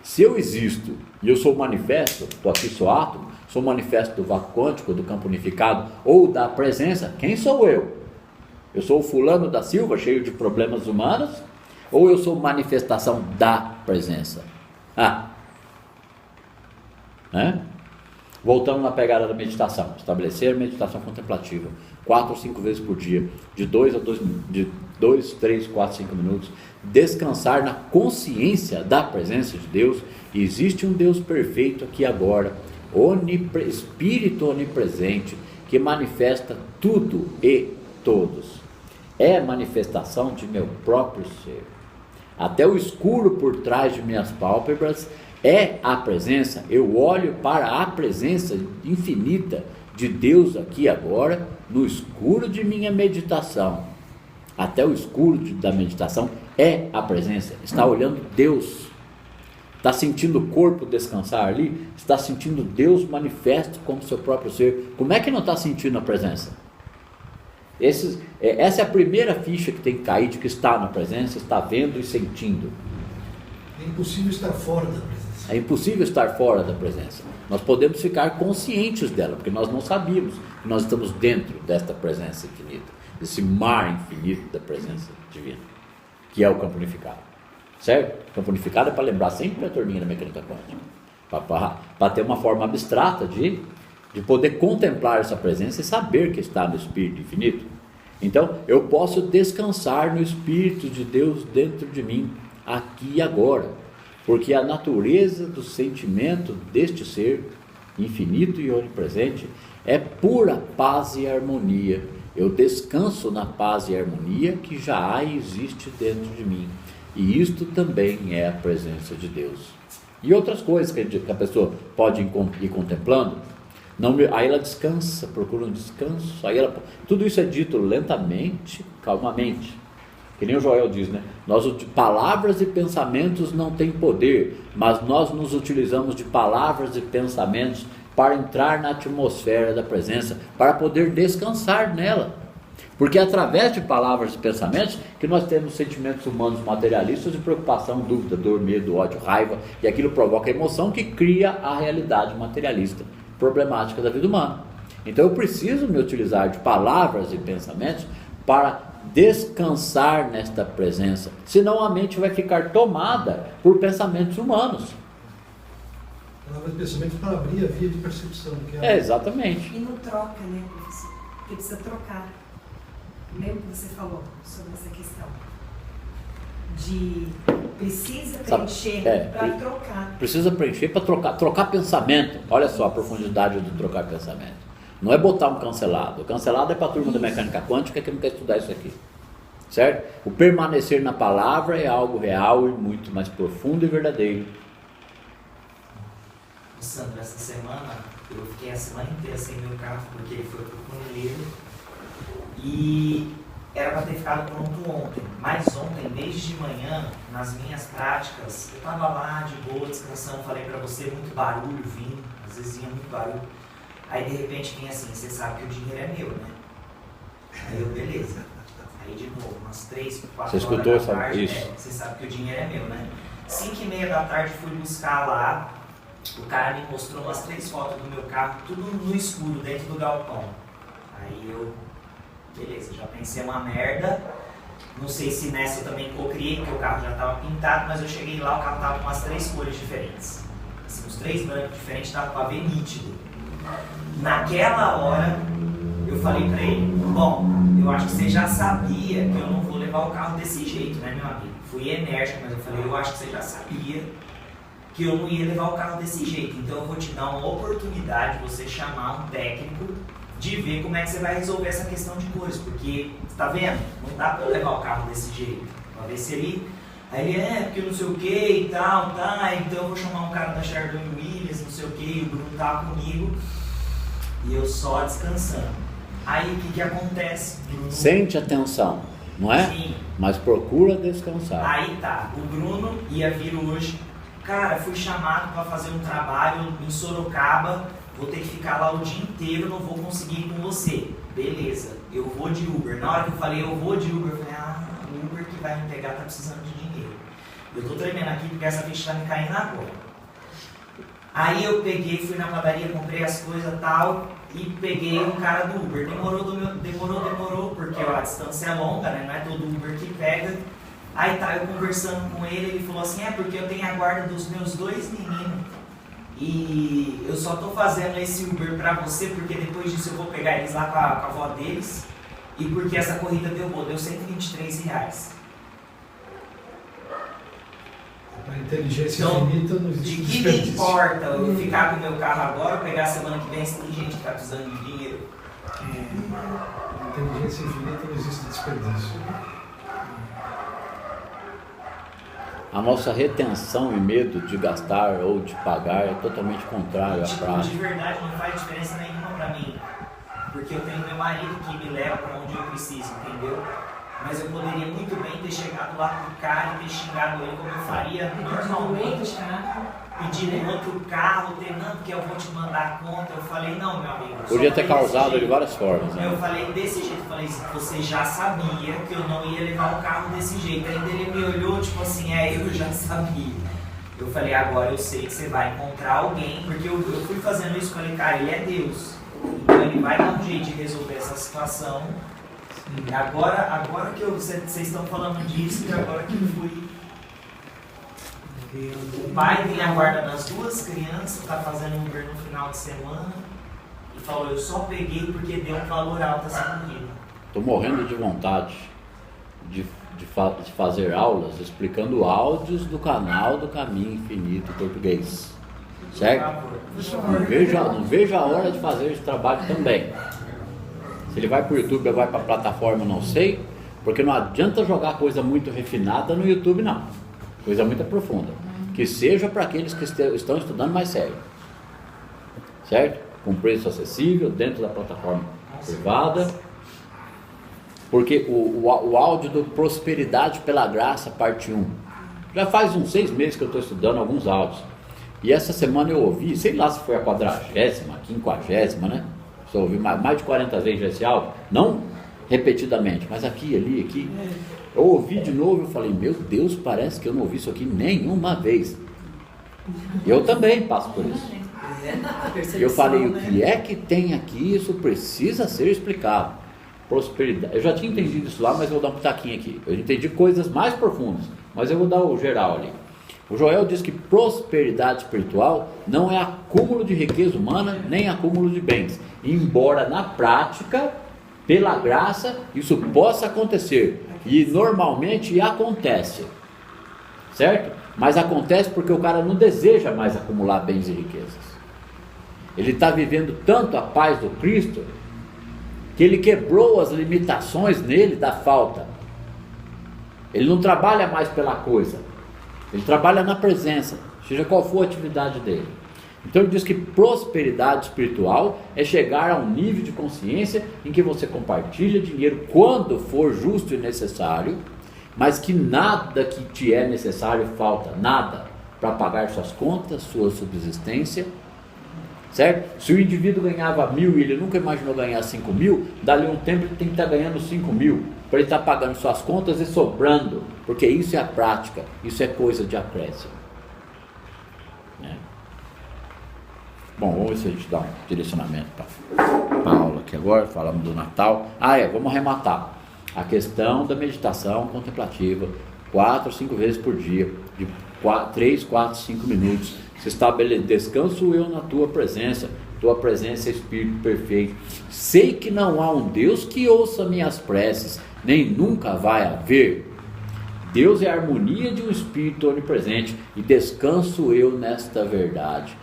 Se eu existo e eu sou manifesto, estou aqui, sou átomo, sou manifesto do vácuo quântico, do campo unificado ou da presença, quem sou eu? Eu sou o fulano da Silva, cheio de problemas humanos, ou eu sou manifestação da presença? Voltando na pegada da meditação, estabelecer meditação contemplativa, 4 ou 5 vezes por dia, de 2, 3, 4, 5 minutos, descansar na consciência da presença de Deus. Existe um Deus perfeito aqui agora, Espírito onipresente, que manifesta tudo e todos. É manifestação de meu próprio ser. Até o escuro por trás de minhas pálpebras é a presença. Eu olho para a presença infinita de Deus aqui agora, no escuro de minha meditação. Até o escuro da meditação é a presença. Está olhando Deus. Está sentindo o corpo descansar ali? Está sentindo Deus manifesto como seu próprio ser. Como é que não está sentindo a presença? Essa é a primeira ficha que tem que cair de que está na presença, está vendo e sentindo. É impossível estar fora da presença. É impossível estar fora da presença. Nós podemos ficar conscientes dela, porque nós não sabíamos que nós estamos dentro desta presença infinita, desse mar infinito da presença divina, que é o campo unificado. Certo? O campo unificado é para lembrar sempre a turminha da mecânica quântica, para ter uma forma abstrata de poder contemplar essa presença e saber que está no Espírito infinito. Então, eu posso descansar no Espírito de Deus dentro de mim, aqui e agora, porque a natureza do sentimento deste ser, infinito e onipresente, é pura paz e harmonia. Eu descanso na paz e harmonia que já existe dentro de mim, e isto também é a presença de Deus. E outras coisas que a pessoa pode ir contemplando. Aí ela descansa, procura um descanso. Tudo isso é dito lentamente, calmamente. Que nem o Joel diz, né? Palavras e pensamentos não têm poder, mas nós nos utilizamos de palavras e pensamentos para entrar na atmosfera da presença, para poder descansar nela. Porque é através de palavras e pensamentos que nós temos sentimentos humanos materialistas de preocupação, dúvida, dor, medo, ódio, raiva, e aquilo provoca emoção que cria a realidade materialista problemática da vida humana. Então eu preciso me utilizar de palavras e pensamentos para descansar nesta presença, senão a mente vai ficar tomada por pensamentos humanos. Ela vai pensamento para abrir a via de percepção. Que é Exatamente. E não troca, né, professor? Porque precisa trocar. Lembra que você falou sobre essa questão? De precisa preencher para trocar. Precisa preencher para trocar pensamento. Olha só a profundidade do trocar pensamento. Não é botar um cancelado. O cancelado é para a turma da mecânica quântica que não quer estudar isso aqui. Certo? O permanecer na palavra é algo real e muito mais profundo e verdadeiro. Sandro, essa semana eu fiquei a semana inteira sem meu carro porque ele foi pro funeleiro e era para ter ficado pronto ontem, mas ontem, desde de manhã, nas minhas práticas, eu tava lá de boa, descansando, falei para você, muito barulho vindo, às vezes vinha muito barulho, aí de repente vinha assim, você sabe que o dinheiro é meu, né? Aí eu, beleza, aí de novo, umas 3, 4 você horas escutou da tarde, isso? você sabe que o dinheiro é meu, né? 5:30 da tarde fui buscar lá. O cara me mostrou umas 3 fotos do meu carro, tudo no escuro, dentro do galpão. Aí eu, beleza, já pensei uma merda. Não sei se nessa eu também cocriei, porque o carro já estava pintado, mas eu cheguei lá, o carro estava com umas 3 cores diferentes. Assim, os 3 brancos diferentes, dava para ver nítido. Naquela hora, eu falei para ele, bom, eu acho que você já sabia que eu não vou levar o carro desse jeito, né, meu amigo? Fui enérgico, mas eu falei, eu acho que você já sabia que eu não ia levar o carro desse jeito, então eu vou te dar uma oportunidade de você chamar um técnico de ver como é que você vai resolver essa questão de cores, porque, tá vendo? Não dá pra eu levar o carro desse jeito, pra ver se ele... Aí ele, porque não sei o que e tal, tá, então eu vou chamar um cara da Sherwin Williams, não sei o que, e o Bruno tava comigo, e eu só descansando. Aí o que acontece? Bruno... Sente a tensão, não é? Sim. Mas procura descansar. Aí tá, o Bruno ia vir hoje. Cara, fui chamado para fazer um trabalho em Sorocaba, vou ter que ficar lá o dia inteiro, não vou conseguir ir com você. Beleza, eu vou de Uber. Na hora que eu falei, eu vou de Uber, eu falei, o Uber que vai me pegar tá precisando de dinheiro. Eu tô tremendo aqui porque essa ficha tá me caindo agora. Aí eu peguei, fui na padaria, comprei as coisas e tal, e peguei um cara do Uber. Demorou, porque a distância é longa, né? Não é todo Uber que pega. Aí tá, eu conversando com ele falou assim, porque eu tenho a guarda dos meus 2 meninos e eu só tô fazendo esse Uber pra você porque depois disso eu vou pegar eles lá com a avó deles e porque essa corrida deu boa, deu R$123. A inteligência então, infinita não existe. De que me importa eu ficar com o meu carro agora ou pegar a semana que vem se tem gente que tá precisando de dinheiro? A inteligência infinita não existe desperdício. A nossa retenção e medo de gastar ou de pagar é totalmente contrário à prática. De verdade não faz diferença nenhuma para mim, porque eu tenho meu marido que me leva para onde eu preciso, entendeu? Mas eu poderia muito bem ter chegado lá pro cara e ter xingado ele como eu faria normalmente, pedir um outro carro, porque eu vou te mandar a conta. Eu falei, não, meu amigo. Podia ter causado de várias formas. Né? Eu falei desse jeito, falei, você já sabia que eu não ia levar o carro desse jeito. Ainda ele me olhou, tipo assim, eu já sabia. Eu falei, agora eu sei que você vai encontrar alguém, porque eu fui fazendo isso, falei, cara, ele é Deus. Então ele vai dar um jeito de resolver essa situação. E agora que vocês estão falando disso, e agora que eu fui. O pai tem a guarda das 2 crianças, está fazendo Uber no final de semana e falou, eu só peguei porque deu um valor alto essa corrida. Estou morrendo de vontade de fazer aulas explicando áudios do canal do Caminho Infinito Português. Certo? Não vejo a hora de fazer esse trabalho também. Se ele vai para o YouTube ou vai para a plataforma, não sei, porque não adianta jogar coisa muito refinada no YouTube, não. Coisa muito profunda. Que seja para aqueles que estão estudando mais sério. Certo? Com preço acessível, dentro da plataforma privada. Porque o áudio do Prosperidade pela Graça, parte 1. Já faz uns 6 meses que eu estou estudando alguns áudios. E essa semana eu ouvi, sei lá se foi a 40ª, 50ª, né? Só ouvi mais de 40 vezes esse áudio. Não repetidamente, mas aqui, ali, aqui. Eu ouvi de novo e falei, meu Deus, parece que eu não ouvi isso aqui nenhuma vez. Eu também passo por isso. E eu falei, o que é que tem aqui? Isso precisa ser explicado. prosperidade. Eu já tinha entendido isso lá, mas eu vou dar um pitaquinho aqui. Eu entendi coisas mais profundas, mas eu vou dar o geral ali. O Joel diz que prosperidade espiritual não é acúmulo de riqueza humana, nem acúmulo de bens. Embora na prática, pela graça, isso possa acontecer. E normalmente acontece. Certo? Mas acontece porque o cara não deseja mais acumular bens e riquezas. Ele está vivendo tanto a paz do Cristo, que ele quebrou as limitações nele da falta. Ele não trabalha mais pela coisa. Ele trabalha na presença, seja qual for a atividade dele. Então ele diz que prosperidade espiritual é chegar a um nível de consciência em que você compartilha dinheiro quando for justo e necessário, mas que nada que te é necessário falta, nada para pagar suas contas, sua subsistência, certo? Se o indivíduo ganhava 1.000 e ele nunca imaginou ganhar 5.000, dali um tempo ele tem que estar ganhando 5.000, para ele estar pagando suas contas e sobrando, porque isso é a prática, isso é coisa de acréscimo. Bom, vamos ver se a gente dá um direcionamento para a aula aqui agora. Falamos do Natal. Vamos arrematar a questão da meditação contemplativa, 4 ou 5 vezes por dia, de 3, 4, 5 minutos. Se estabelece, descanso eu na tua presença é Espírito perfeito. Sei que não há um Deus que ouça minhas preces, nem nunca vai haver. Deus é a harmonia de um Espírito onipresente, e descanso eu nesta verdade.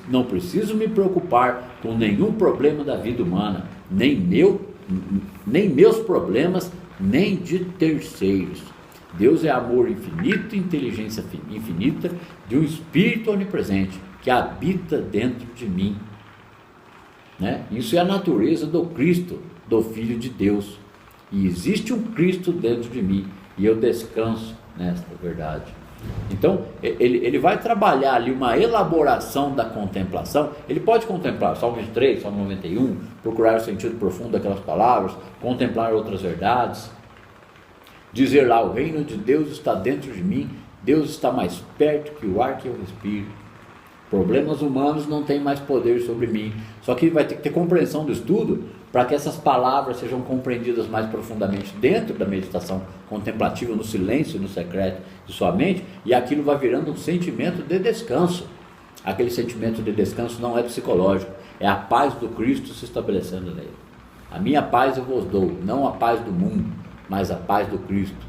Não preciso me preocupar com nenhum problema da vida humana, nem meus problemas, nem de terceiros. Deus é amor infinito, inteligência infinita, de um Espírito onipresente, que habita dentro de mim. Isso é a natureza do Cristo, do Filho de Deus. E existe um Cristo dentro de mim, e eu descanso nesta verdade. Então, ele vai trabalhar ali uma elaboração da contemplação. Ele pode contemplar Salmo 23, Salmo 91, procurar o sentido profundo daquelas palavras, contemplar outras verdades, dizer lá: o reino de Deus está dentro de mim, Deus está mais perto que o ar que eu respiro. Problemas humanos não têm mais poder sobre mim. Só que vai ter que ter compreensão do estudo para que essas palavras sejam compreendidas mais profundamente dentro da meditação contemplativa, no silêncio, no secreto de sua mente, e aquilo vai virando um sentimento de descanso. Aquele sentimento de descanso não é psicológico, é a paz do Cristo se estabelecendo nele. A minha paz eu vos dou, não a paz do mundo, mas a paz do Cristo.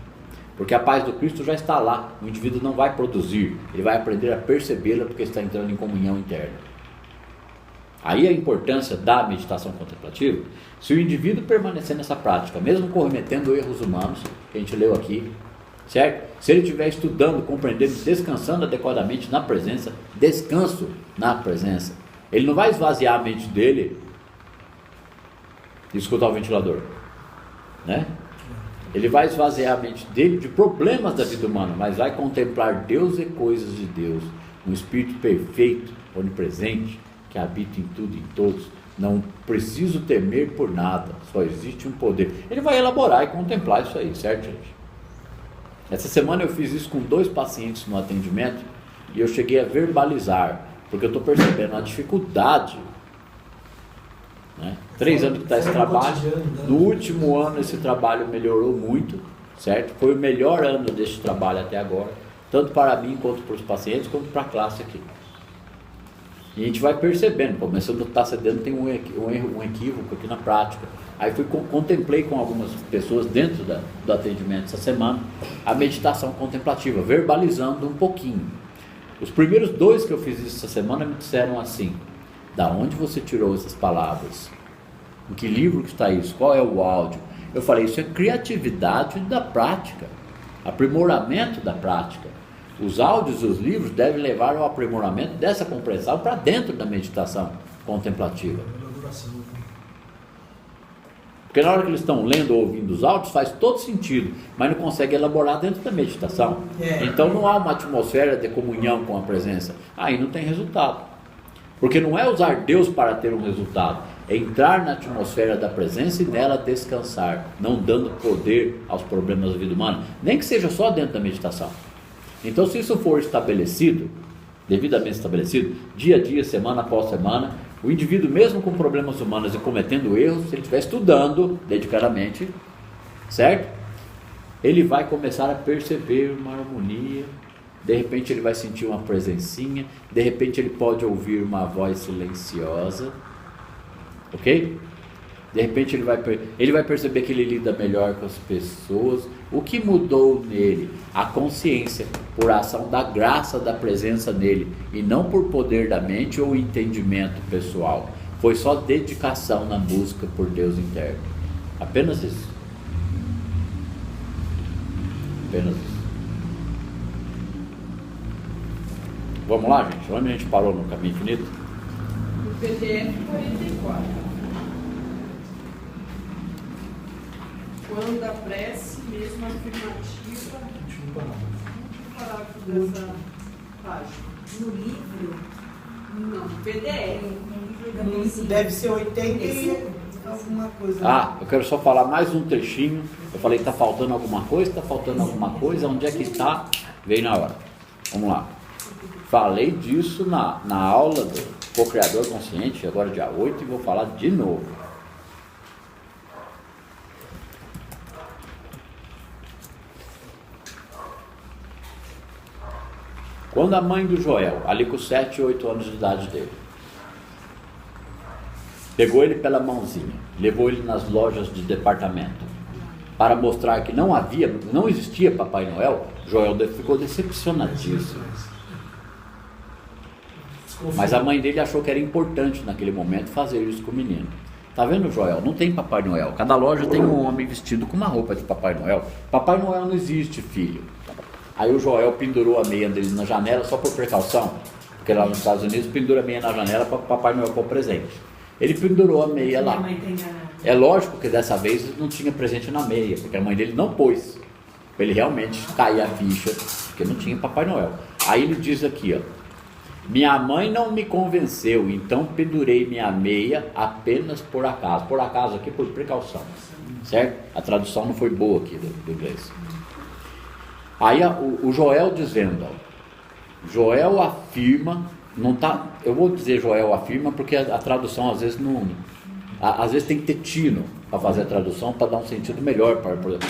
Porque a paz do Cristo já está lá, o indivíduo não vai produzir, ele vai aprender a percebê-la porque está entrando em comunhão interna. Aí a importância da meditação contemplativa: se o indivíduo permanecer nessa prática, mesmo cometendo erros humanos, que a gente leu aqui, certo? Se ele estiver estudando, compreendendo, descansando adequadamente na presença, descanso na presença, ele não vai esvaziar a mente dele e escutar o ventilador, Ele vai esvaziar a mente dele de problemas da vida humana, mas vai contemplar Deus e coisas de Deus, um Espírito perfeito, onipresente, que habita em tudo e em todos. Não preciso temer por nada, só existe um poder. Ele vai elaborar e contemplar isso aí, certo, gente? Essa semana eu fiz isso com 2 pacientes no atendimento, e eu cheguei a verbalizar, porque eu estou percebendo a dificuldade. 3 anos que está esse trabalho. No último ano esse trabalho melhorou muito, certo? Foi o melhor ano deste trabalho até agora, tanto para mim quanto para os pacientes, quanto para a classe aqui. E a gente vai percebendo, começando a estar cedendo, tem um equívoco aqui na prática. Aí contemplei com algumas pessoas dentro do atendimento essa semana a meditação contemplativa, verbalizando um pouquinho. Os primeiros 2 que eu fiz essa semana me disseram assim: da onde você tirou essas palavras? Em que livro que está isso? Qual é o áudio? Eu falei: isso é criatividade da prática, aprimoramento da prática. Os áudios e os livros devem levar ao aprimoramento dessa compreensão para dentro da meditação contemplativa. Porque na hora que eles estão lendo ou ouvindo os áudios, faz todo sentido, mas não consegue elaborar dentro da meditação. Então não há uma atmosfera de comunhão com a presença. Aí não tem resultado. Porque não é usar Deus para ter um resultado, é entrar na atmosfera da presença e nela descansar, não dando poder aos problemas da vida humana, nem que seja só dentro da meditação. Então, se isso for estabelecido, devidamente estabelecido, dia a dia, semana após semana, O indivíduo, mesmo com problemas humanos e cometendo erros, se ele estiver estudando dedicadamente, certo? Ele vai começar a perceber uma harmonia, de repente ele vai sentir uma presencinha, de repente ele pode ouvir uma voz silenciosa, ok? De repente ele vai perceber que ele lida melhor com as pessoas. O que mudou nele? A consciência, por ação da graça da presença nele, e não por poder da mente ou entendimento pessoal. Foi só dedicação na busca por Deus interno. Apenas isso. Apenas isso. Vamos lá, gente? Onde a gente parou no caminho infinito? No PDF 44. Quando a prece, mesmo afirmativa, último parágrafo dessa página. No livro, Não, no PDF. no livro da poesia. Deve ser 80 Esse e é- alguma coisa. Ah, eu quero só falar mais um trechinho. Eu falei que está faltando alguma coisa, está faltando alguma coisa. Onde é que está? Veio na hora. Vamos lá. Falei disso na aula do Co-Criador Consciente, agora dia 8, e vou falar de novo. Quando a mãe do Joel, ali com 7 ou 8 anos de idade dele, pegou ele pela mãozinha, levou ele nas lojas de departamento, para mostrar que não existia Papai Noel, Joel ficou decepcionadíssimo. Mas a mãe dele achou que era importante naquele momento fazer isso com o menino. Tá vendo, Joel? Não tem Papai Noel. Cada loja tem um homem vestido com uma roupa de Papai Noel. Papai Noel não existe, filho. Aí o Joel pendurou a meia dele na janela só por precaução, porque lá nos Estados Unidos pendura a meia na janela para Papai Noel pôr presente. Ele pendurou a meia lá. É lógico que dessa vez não tinha presente na meia, porque a mãe dele não pôs, para ele realmente cair a ficha, porque não tinha Papai Noel. Aí ele diz aqui, ó: minha mãe não me convenceu, então pendurei minha meia apenas por acaso. Por acaso aqui, por precaução, certo? A tradução não foi boa aqui do inglês. Aí o Joel dizendo, ó, Joel afirma, não tá, eu vou dizer Joel afirma porque a tradução às vezes não, às vezes tem que ter tino para fazer a tradução, para dar um sentido melhor.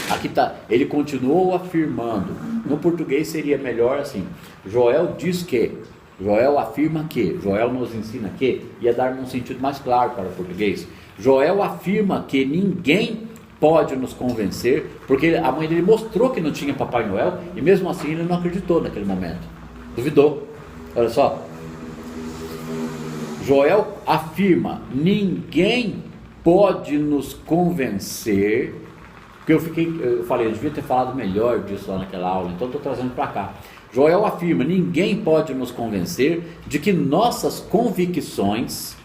Aqui tá, ele continuou afirmando. No português seria melhor assim: Joel diz que, Joel afirma que, Joel nos ensina que, ia dar um sentido mais claro para o português. Joel afirma que ninguém pode nos convencer, porque a mãe dele mostrou que não tinha Papai Noel, e mesmo assim ele não acreditou naquele momento, duvidou. Olha só, Joel afirma: ninguém pode nos convencer, porque eu falei, eu devia ter falado melhor disso lá naquela aula, então estou trazendo para cá. Joel afirma: ninguém pode nos convencer de que nossas convicções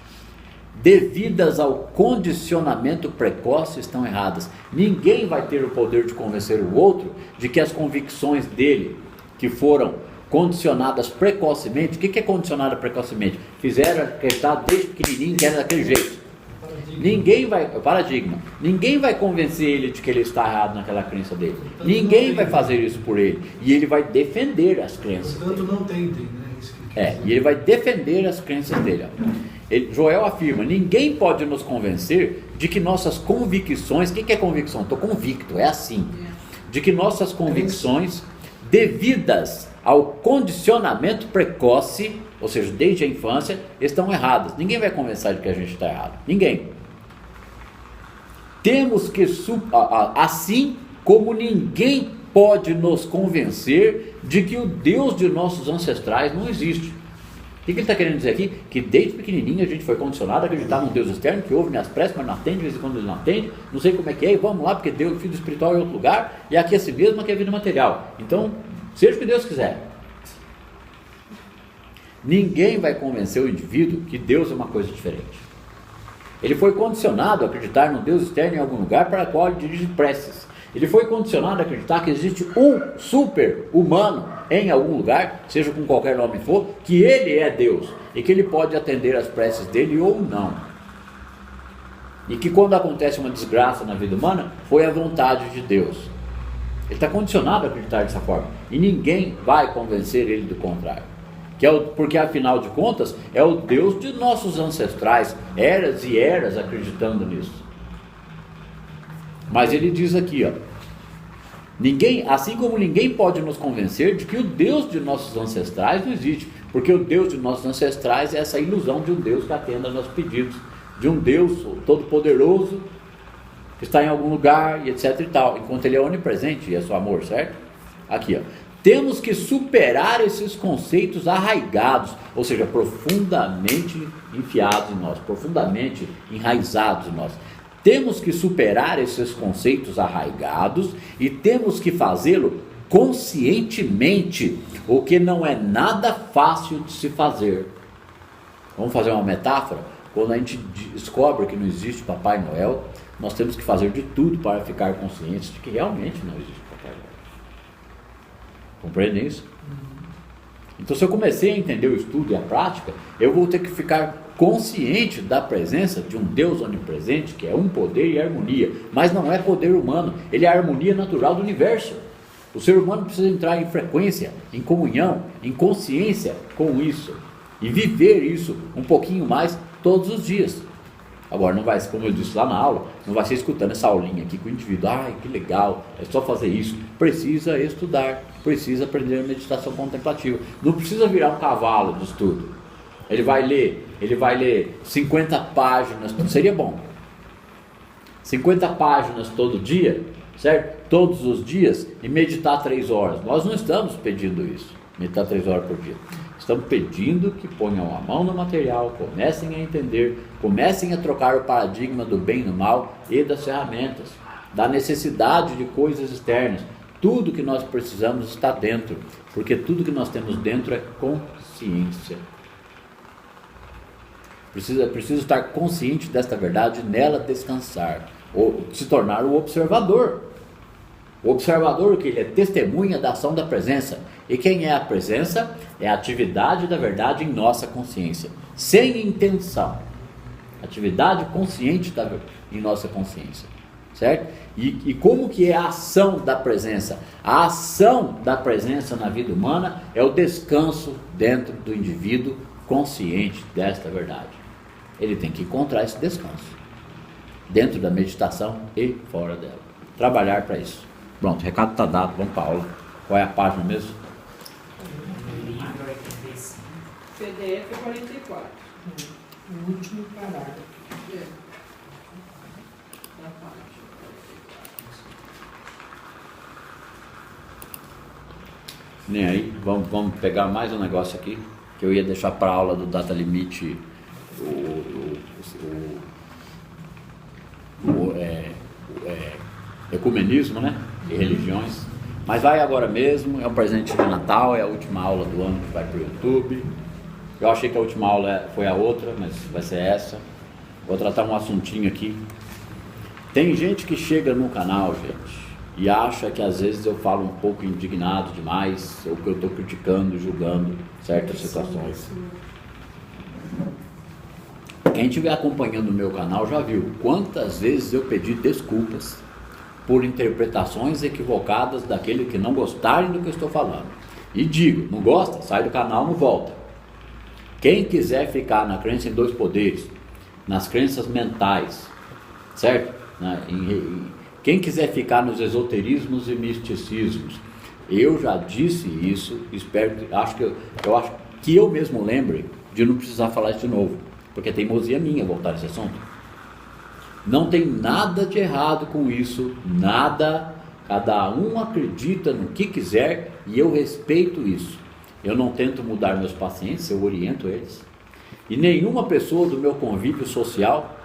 devidas ao condicionamento precoce estão erradas. Ninguém vai ter o poder de convencer o outro de que as convicções dele, que foram condicionadas precocemente, o que é condicionada precocemente? Fizeram acreditar desde pequenininho que era daquele jeito. Paradigma. Ninguém vai convencer ele de que ele está errado naquela crença dele. Ninguém vai fazer isso por ele. E ele vai defender as crenças. Portanto, não tentem, né? Isso que ele quer dizer. E ele vai defender as crenças dele. Joel afirma: ninguém pode nos convencer de que nossas convicções, o que é convicção? Estou convicto, é assim. De que nossas convicções, devidas ao condicionamento precoce, ou seja, desde a infância, estão erradas. Ninguém vai convencer de que a gente está errado. Ninguém. Temos que, assim como ninguém pode nos convencer de que o Deus de nossos ancestrais não existe. O que ele está querendo dizer aqui? Que desde pequenininho a gente foi condicionado a acreditar num Deus externo que ouve minhas preces, mas não atende, de vez em quando ele não atende, não sei como é que é, e vamos lá, porque Deus, o filho espiritual é outro lugar, e aqui é si mesmo, aqui é vida material. Então, seja o que Deus quiser. Ninguém vai convencer o indivíduo que Deus é uma coisa diferente. Ele foi condicionado a acreditar num Deus externo em algum lugar para o qual ele dirige preces. Ele foi condicionado a acreditar que existe um super-humano em algum lugar, seja com qualquer nome for, que ele é Deus e que ele pode atender as preces dele ou não. E que quando acontece uma desgraça na vida humana, foi a vontade de Deus. Ele está condicionado a acreditar dessa forma. E ninguém vai convencer ele do contrário. Porque afinal de contas é o Deus de nossos ancestrais, eras e eras acreditando nisso. Mas ele diz aqui, ó, assim como ninguém pode nos convencer de que o Deus de nossos ancestrais não existe, porque o Deus de nossos ancestrais é essa ilusão de um Deus que atenda a nossos pedidos, de um Deus todo-poderoso que está em algum lugar e etc e tal, enquanto ele é onipresente e é só amor, certo? Aqui, ó, temos que superar esses conceitos arraigados, ou seja, profundamente enfiados em nós, profundamente enraizados em nós. Temos que superar esses conceitos arraigados e temos que fazê-lo conscientemente, o que não é nada fácil de se fazer. Vamos fazer uma metáfora? Quando a gente descobre que não existe Papai Noel, nós temos que fazer de tudo para ficar conscientes de que realmente não existe Papai Noel. Compreendem isso? Então, se eu comecei a entender o estudo e a prática, eu vou ter que ficar consciente da presença de um Deus onipresente, que é um poder e harmonia, mas não é poder humano, ele é a harmonia natural do universo. O ser humano precisa entrar em frequência, em comunhão, em consciência com isso, e viver isso um pouquinho mais todos os dias. Agora, não vai, como eu disse lá na aula, não vai ser escutando essa aulinha aqui com o indivíduo, ai que legal, é só fazer isso. Precisa estudar, precisa aprender a meditação contemplativa, não precisa virar um cavalo de estudo. Ele vai ler 50 páginas, seria bom, 50 páginas todo dia, certo? Todos os dias, e meditar 3 horas. Nós não estamos pedindo isso, meditar 3 horas por dia. Estamos pedindo que ponham a mão no material, comecem a entender, comecem a trocar o paradigma do bem e do mal e das ferramentas, da necessidade de coisas externas. Tudo que nós precisamos está dentro, porque tudo que nós temos dentro é consciência. Preciso estar consciente desta verdade, nela descansar, ou se tornar o observador. O observador, que ele é testemunha da ação da presença. E quem é a presença? É a atividade da verdade em nossa consciência, sem intenção. Atividade consciente em nossa consciência, certo? E como que é a ação da presença? A ação da presença na vida humana é o descanso dentro do indivíduo consciente desta verdade. Ele tem que encontrar esse descanso dentro da meditação e fora dela. Trabalhar para isso. Pronto, o recado está dado, vamos para a aula. Qual é a página mesmo? PDF é 44. O último parágrafo. É. Da página. Nem aí, vamos pegar mais um negócio aqui, que eu ia deixar para a aula do Data Limite ecumenismo, né? E religiões. Mas vai agora mesmo, é um presente de Natal, é a última aula do ano que vai para o YouTube. Eu achei que a última aula foi a outra, mas vai ser essa. Vou tratar um assuntinho aqui. Tem gente que chega no canal, gente, e acha que às vezes eu falo um pouco indignado demais, ou que eu estou criticando, julgando certas situações. Quem estiver acompanhando o meu canal já viu quantas vezes eu pedi desculpas por interpretações equivocadas daquele que não gostarem do que eu estou falando. E digo, não gosta? Sai do canal, não volta. Quem quiser ficar na crença em 2 poderes, nas crenças mentais, certo? Quem quiser ficar nos esoterismos e misticismos, eu já disse isso, eu acho que eu mesmo lembre de não precisar falar isso de novo, porque é teimosia minha voltar a esse assunto. Não tem nada de errado com isso, nada, cada um acredita no que quiser e eu respeito isso. Eu não tento mudar meus pacientes, eu oriento eles. E nenhuma pessoa do meu convívio social,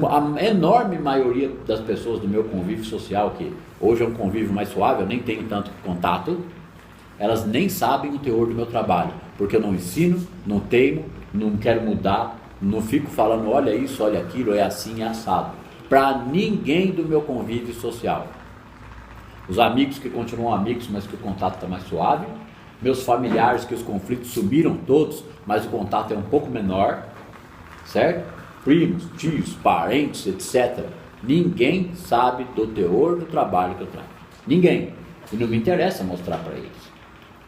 a enorme maioria das pessoas do meu convívio social, que hoje é um convívio mais suave, eu nem tenho tanto contato, elas nem sabem o teor do meu trabalho, porque eu não ensino, não teimo, não quero mudar, não fico falando, olha isso, olha aquilo, é assim, é assado. Para ninguém do meu convívio social. Os amigos que continuam amigos, mas que o contato está mais suave. Meus familiares que os conflitos subiram todos, mas o contato é um pouco menor. Certo? Primos, tios, parentes, etc. Ninguém sabe do teor do trabalho que eu trago. Ninguém. E não me interessa mostrar para eles.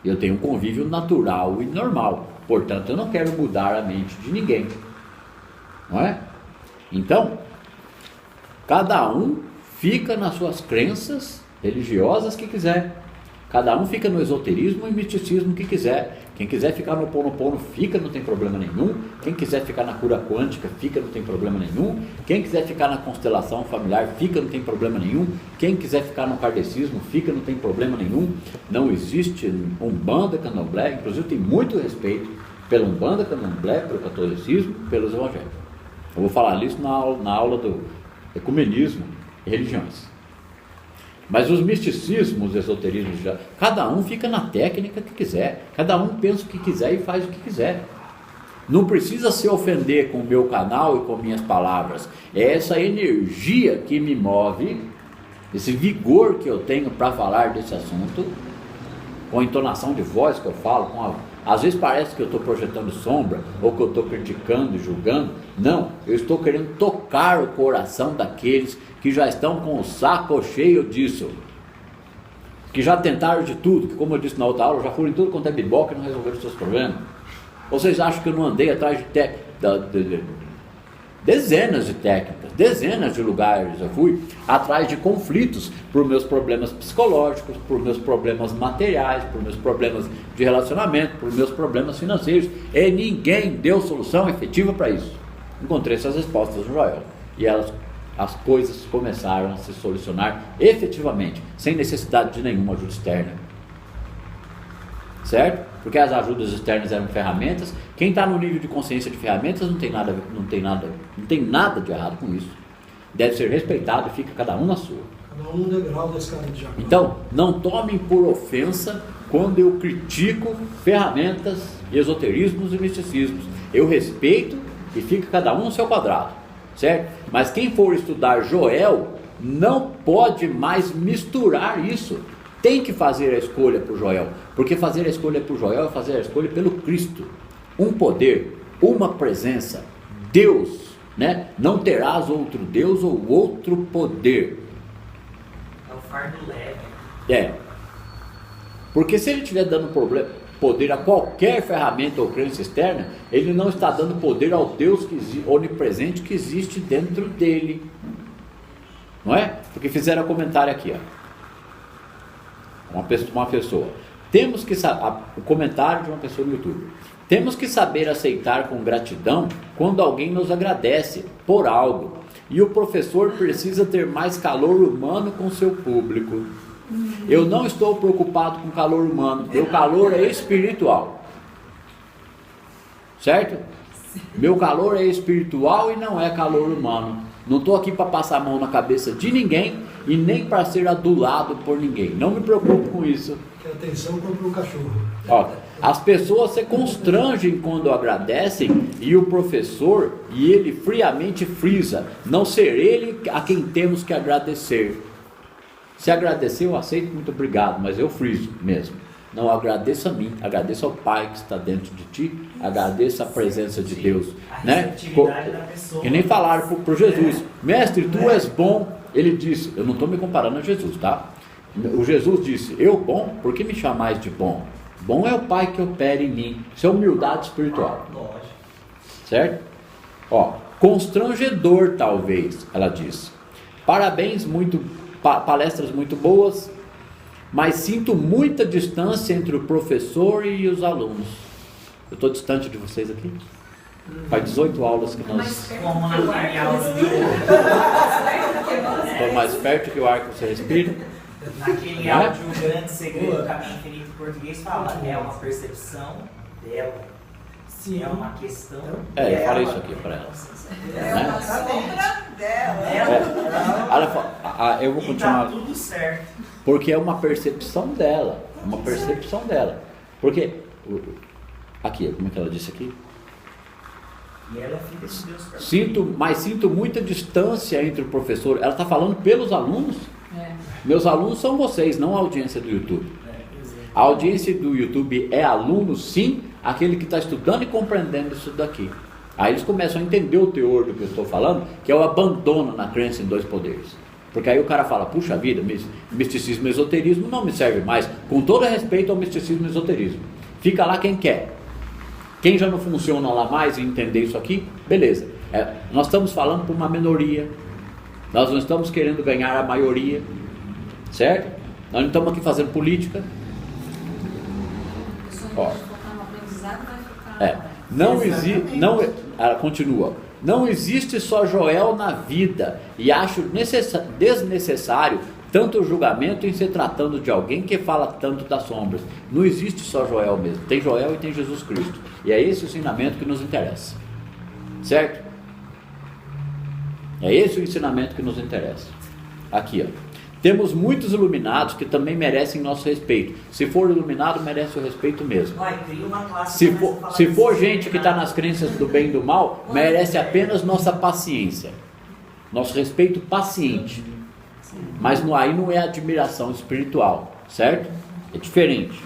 Eu tenho um convívio natural e normal. Portanto, eu não quero mudar a mente de ninguém. Não é? Então, cada um fica nas suas crenças religiosas que quiser. Cada um fica no esoterismo e misticismo que quiser. Quem quiser ficar no Ho'oponopono fica, não tem problema nenhum. Quem quiser ficar na cura quântica fica, não tem problema nenhum. Quem quiser ficar na constelação familiar fica, não tem problema nenhum. Quem quiser ficar no kardecismo fica, não tem problema nenhum. Não existe Umbanda, Candomblé, inclusive tem muito respeito pela Umbanda, Candomblé, pelo catolicismo, pelos evangélicos. Eu vou falar isso na aula do ecumenismo e religiões. Mas os misticismos, os esoterismos, cada um fica na técnica que quiser, cada um pensa o que quiser e faz o que quiser. Não precisa se ofender com o meu canal e com minhas palavras. É essa energia que me move, esse vigor que eu tenho para falar desse assunto, com a entonação de voz que eu falo, às vezes parece que eu estou projetando sombra, ou que eu estou criticando e julgando. Não, eu estou querendo tocar o coração daqueles que já estão com o saco cheio disso, que já tentaram de tudo, que como eu disse na outra aula, já foram em tudo quanto é biboca e não resolveram os seus problemas. Vocês acham que eu não andei atrás de dezenas de técnicas, dezenas de lugares eu fui atrás de conflitos por meus problemas psicológicos, por meus problemas materiais, por meus problemas de relacionamento, por meus problemas financeiros, e ninguém deu solução efetiva para isso. Encontrei essas respostas no Joel, e as coisas começaram a se solucionar efetivamente, sem necessidade de nenhuma ajuda externa, certo? Porque as ajudas externas eram ferramentas. Quem está no nível de consciência de ferramentas não tem nada de errado com isso. Deve ser respeitado e fica cada um na sua. Cada um no degrau da escada de Jacó. Então, não tomem por ofensa quando eu critico ferramentas, esoterismos e misticismos. Eu respeito e fica cada um no seu quadrado, certo? Mas quem for estudar Joel não pode mais misturar isso. Tem que fazer a escolha por Joel, porque fazer a escolha por Joel é fazer a escolha pelo Cristo. Um poder, uma presença, Deus, né? Não terás outro Deus ou outro poder. É o fardo leve. É. Porque se ele estiver dando poder a qualquer ferramenta ou crença externa, ele não está dando poder ao Deus onipresente que existe dentro dele. Não é? Porque fizeram comentário aqui, ó. Uma pessoa. Temos que o comentário de uma pessoa no YouTube. Temos que saber aceitar com gratidão quando alguém nos agradece por algo. E o professor precisa ter mais calor humano com seu público. Eu não estou preocupado com calor humano. Meu calor é espiritual. Certo? Meu calor é espiritual e não é calor humano. Não estou aqui para passar a mão na cabeça de ninguém e nem para ser adulado por ninguém. Não me preocupo com isso. Que atenção contra o cachorro. Ó, as pessoas se constrangem quando agradecem e o professor, e ele friamente frisa, não ser ele a quem temos que agradecer. Se agradecer eu aceito, muito obrigado, mas eu friso mesmo. Não agradeça a mim, agradeça ao Pai que está dentro de ti, agradeça a presença de Deus, né? Que nem falaram para Jesus, mestre, tu és bom. Ele disse, eu não estou me comparando a Jesus, tá? O Jesus disse, eu bom, por que me chamais de bom? Bom é o Pai que opera em mim. Isso é humildade espiritual. Certo? Ó, constrangedor talvez, ela disse. Parabéns, palestras muito boas, mas sinto muita distância entre o professor e os alunos. Eu estou distante de vocês aqui? Faz 18 aulas que nós... Como naquele aula Estou mais perto que o ar que você respira. Naquele áudio, o grande segredo do caminho infinito em português fala, é uma percepção dela. Sim. É uma questão dela. Eu falei isso aqui para ela. É uma sombra dela. Ela fala, eu vou continuar. E tá tudo certo. Porque é uma percepção dela. Uma percepção dela. Porque, aqui, como é que ela disse aqui? E ela é filha de Deus. Sinto muita distância entre o professor. Ela está falando pelos alunos. Meus alunos são vocês, não a audiência do YouTube. A audiência do YouTube é aluno, sim, aquele que está estudando e compreendendo isso daqui. Aí eles começam a entender o teor do que eu estou falando, que é o abandono na crença em dois poderes. Porque aí o cara fala, puxa vida, misticismo e esoterismo não me serve mais. Com todo respeito ao misticismo e esoterismo. Fica lá quem quer. Quem já não funciona lá mais e entender isso aqui, beleza. Nós estamos falando para uma minoria. Nós não estamos querendo ganhar a maioria. Certo? Nós não estamos aqui fazendo política. A pessoa, em Ó. vez de focar no aprendizado, vai focar Não existe, ela continua. Não existe só Joel na vida, e acho desnecessário tanto o julgamento em se tratando de alguém que fala tanto das sombras. Não existe só Joel mesmo. Tem Joel e tem Jesus Cristo. E é esse o ensinamento que nos interessa. Certo? É esse o ensinamento que nos interessa. Aqui, ó. Temos muitos iluminados que também merecem nosso respeito. Se for iluminado, merece o respeito mesmo. Vai, cria uma classe. Se for gente que está nas crenças do bem e do mal, merece apenas nossa paciência. Nosso respeito paciente. Mas aí não é admiração espiritual, certo? É diferente.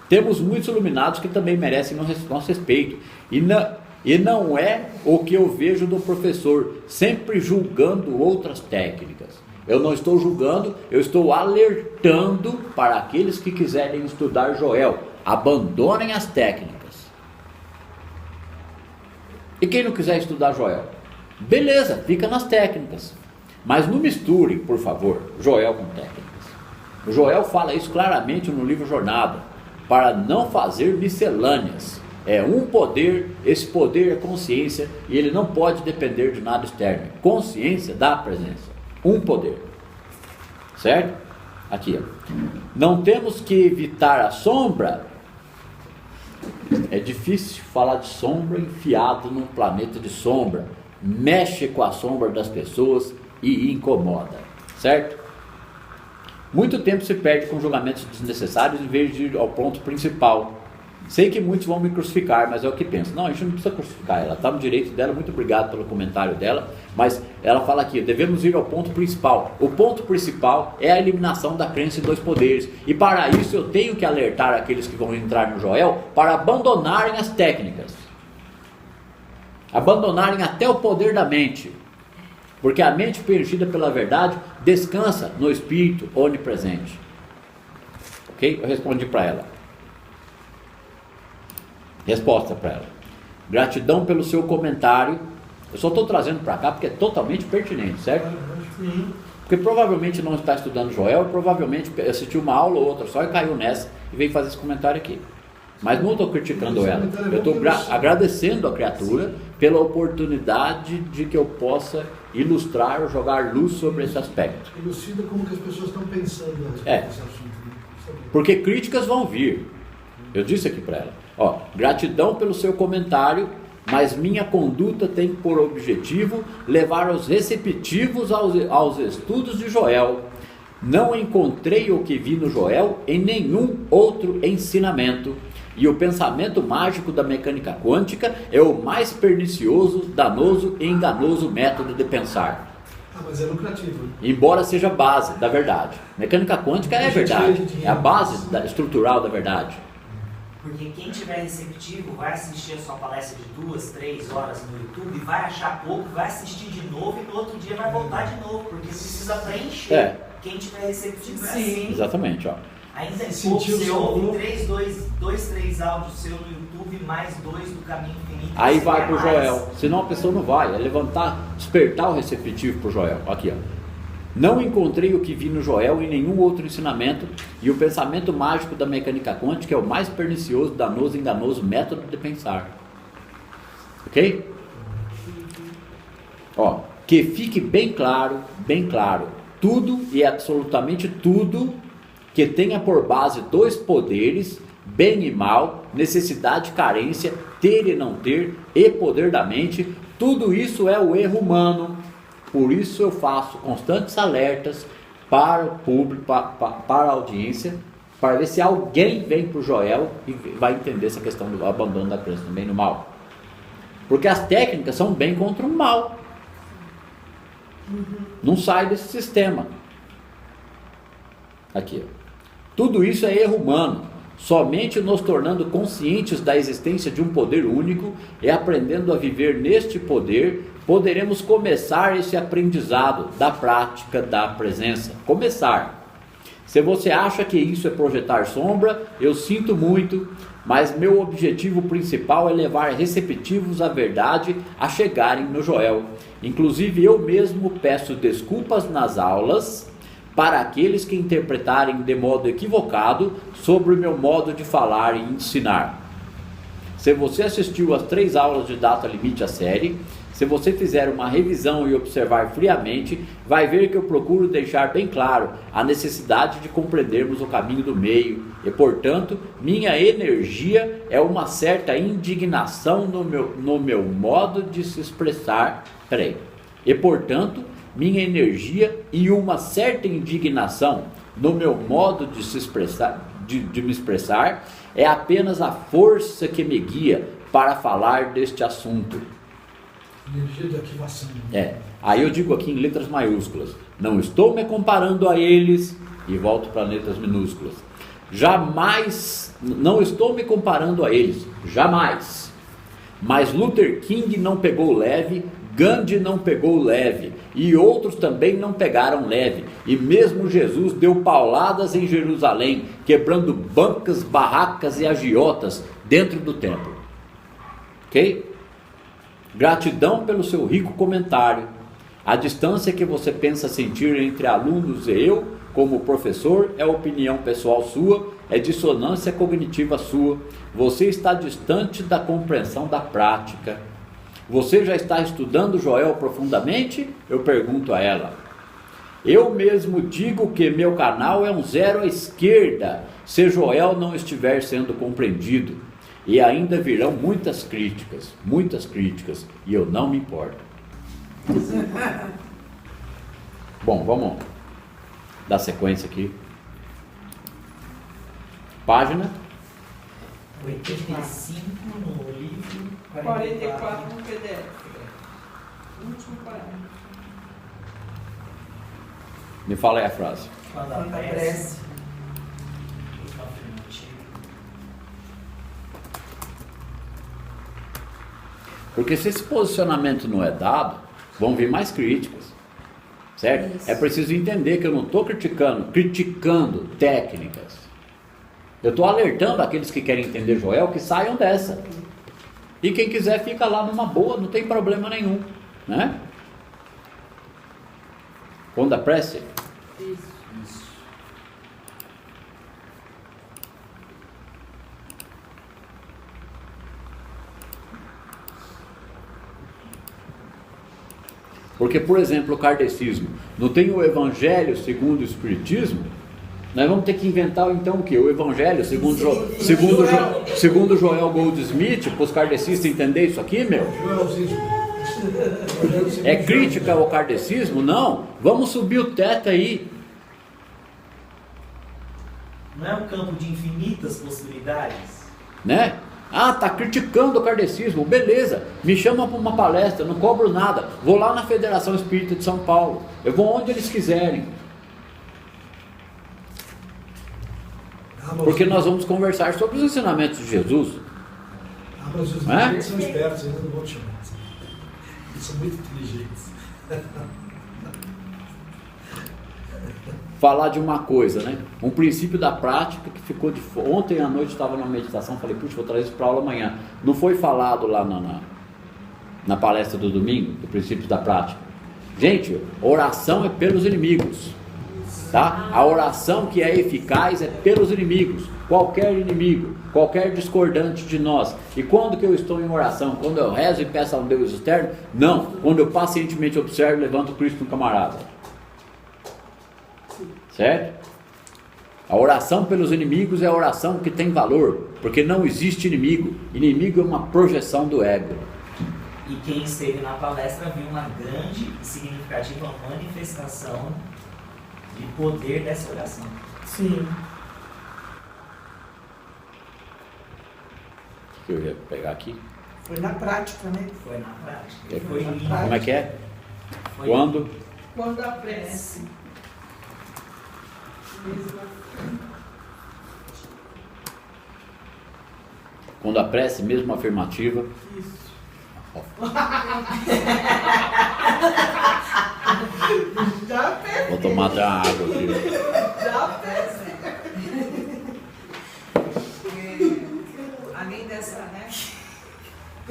Temos muitos iluminados que também merecem nosso respeito. E não é o que eu vejo do professor, sempre julgando outras técnicas. Eu não estou julgando, eu estou alertando para aqueles que quiserem estudar Joel. Abandonem as técnicas. E quem não quiser estudar Joel? Beleza, fica nas técnicas. Mas não misture, por favor, Joel com técnicas. O Joel fala isso claramente no livro Jornada, para não fazer miscelâneas. É um poder, esse poder é consciência, e ele não pode depender de nada externo. Consciência da presença. Um poder. Certo? Aqui, ó. Não temos que evitar a sombra. É difícil falar de sombra enfiado num planeta de sombra. Mexe com a sombra das pessoas e incomoda. Certo? Muito tempo se perde com julgamentos desnecessários em vez de ir ao ponto principal. Sei que muitos vão me crucificar, mas é o que penso. Não, a gente não precisa crucificar ela, está no direito dela. Muito obrigado pelo comentário dela. Mas ela fala aqui, devemos ir ao ponto principal. O ponto principal é a eliminação da crença em dois poderes. E para isso eu tenho que alertar aqueles que vão entrar no Joel para abandonarem as técnicas. Abandonarem até o poder da mente. Porque a mente preenchida pela verdade descansa no Espírito onipresente. Ok? Eu respondi para ela. Resposta para ela. Gratidão pelo seu comentário. Eu só estou trazendo para cá porque é totalmente pertinente, certo? Porque provavelmente não está estudando Joel, provavelmente assistiu uma aula ou outra só e caiu nessa e veio fazer esse comentário aqui. Mas não estou criticando ela. Eu estou agradecendo a criatura pela oportunidade de que eu possa ilustrar ou jogar luz sobre esse aspecto. Elucida como que as pessoas estão pensando a respeito desse assunto. Porque críticas vão vir. Eu disse aqui para ela. Ó, gratidão pelo seu comentário, mas minha conduta tem por objetivo levar os receptivos aos estudos de Joel. Não encontrei o que vi no Joel em nenhum outro ensinamento. E o pensamento mágico da mecânica quântica é o mais pernicioso, danoso e enganoso método de pensar. Mas é lucrativo. Né? Embora seja a base da verdade. Mecânica quântica é a verdade, é a base estrutural da verdade. Porque quem tiver receptivo vai assistir a sua palestra de 2, 3 horas no YouTube, vai achar pouco, vai assistir de novo e no outro dia vai voltar de novo, porque precisa preencher. Quem tiver receptivo é assim. Exatamente, ó. Ainda é pouco, você ouve 3 áudios seu no YouTube, mais 2 do Caminho Infinito. Aí vai pro Joel, senão a pessoa não vai, é levantar, despertar o receptivo pro Joel. Aqui, ó. Não encontrei o que vi no Joel em nenhum outro ensinamento, e o pensamento mágico da mecânica quântica é o mais pernicioso, danoso e enganoso método de pensar. Ok? Ó, que fique bem claro, tudo e absolutamente tudo que tenha por base dois poderes, bem e mal, necessidade e carência, ter e não ter, e poder da mente, tudo isso é o erro humano. Por isso eu faço constantes alertas para o público, para a audiência, para ver se alguém vem para o Joel e vai entender essa questão do abandono da crença no bem e no mal. Porque as técnicas são bem contra o mal. Não sai desse sistema. Aqui, ó. Tudo isso é erro humano. Somente nos tornando conscientes da existência de um poder único e aprendendo a viver neste poder, poderemos começar esse aprendizado da prática da presença. Começar. Se você acha que isso é projetar sombra, eu sinto muito, mas meu objetivo principal é levar receptivos à verdade a chegarem no Joel. Inclusive eu mesmo peço desculpas nas aulas para aqueles que interpretarem de modo equivocado sobre o meu modo de falar e ensinar. Se você assistiu às 3 aulas de data limite à série, se você fizer uma revisão e observar friamente, vai ver que eu procuro deixar bem claro a necessidade de compreendermos o caminho do meio e, portanto, minha energia é uma certa indignação no meu modo de se expressar. E, portanto, minha energia e uma certa indignação no meu modo de se expressar, de me expressar, é apenas a força que me guia para falar deste assunto. Energia de ativação. Aí eu digo aqui em letras maiúsculas, não estou me comparando a eles, e volto para letras minúsculas. Jamais, não estou me comparando a eles, jamais. Mas Luther King não pegou leve, Gandhi não pegou leve, e outros também não pegaram leve, e mesmo Jesus deu pauladas em Jerusalém, quebrando bancas, barracas e agiotas dentro do templo. Ok? Gratidão pelo seu rico comentário. A distância que você pensa sentir entre alunos e eu, como professor, é opinião pessoal sua, é dissonância cognitiva sua. Você está distante da compreensão da prática. Você já está estudando Joel profundamente? Eu pergunto a ela. Eu mesmo digo que meu canal é um 0 à esquerda, se Joel não estiver sendo compreendido. E ainda virão muitas críticas, e eu não me importo. Bom, vamos dar sequência aqui. Página 85 no livro, 44 no PDF. Último parágrafo. Me fala aí a frase. Quando aparece. Porque se esse posicionamento não é dado, vão vir mais críticas, certo? Isso. É preciso entender que eu não estou criticando técnicas. Eu estou alertando aqueles que querem entender Joel que saiam dessa. E quem quiser fica lá numa boa, não tem problema nenhum, né? Quando a prece? Isso. Porque, por exemplo, o kardecismo não tem o Evangelho segundo o Espiritismo? Nós vamos ter que inventar então o quê? O Evangelho segundo Joel Goldsmith, para os kardecistas entenderem isso aqui, meu? É crítica ao kardecismo? Não. Vamos subir o teto aí. Não é um campo de infinitas possibilidades? Né? Ah, tá criticando o kardecismo, beleza, me chama para uma palestra, não cobro nada, vou lá na Federação Espírita de São Paulo, eu vou onde eles quiserem, porque nós vamos conversar sobre os ensinamentos de Jesus. Mas os inteligentes são espertos, ainda não vou te chamar. Eles são muito inteligentes. Falar de uma coisa, né? Um princípio da prática que ficou de... Ontem à noite estava na meditação, falei, puxa, vou trazer isso para aula amanhã. Não foi falado lá na palestra do domingo, do princípio da prática. Gente, oração é pelos inimigos, tá? A oração que é eficaz é pelos inimigos, qualquer inimigo, qualquer discordante de nós. E quando que eu estou em oração? Quando eu rezo e peço a um Deus externo? Não, quando eu pacientemente observo e levanto Cristo no camarada. Certo? A oração pelos inimigos é a oração que tem valor, porque não existe inimigo. Inimigo é uma projeção do ego. E quem esteve na palestra viu uma grande e significativa manifestação de poder dessa oração. Sim. O que eu ia pegar aqui? Foi na prática, né? Foi na prática. É, Foi lindo. Como é que é? Foi Quando? Quando a prece. Quando a prece, mesmo afirmativa. Isso. Já pensei. Vou tomar até uma água aqui. Já pensei.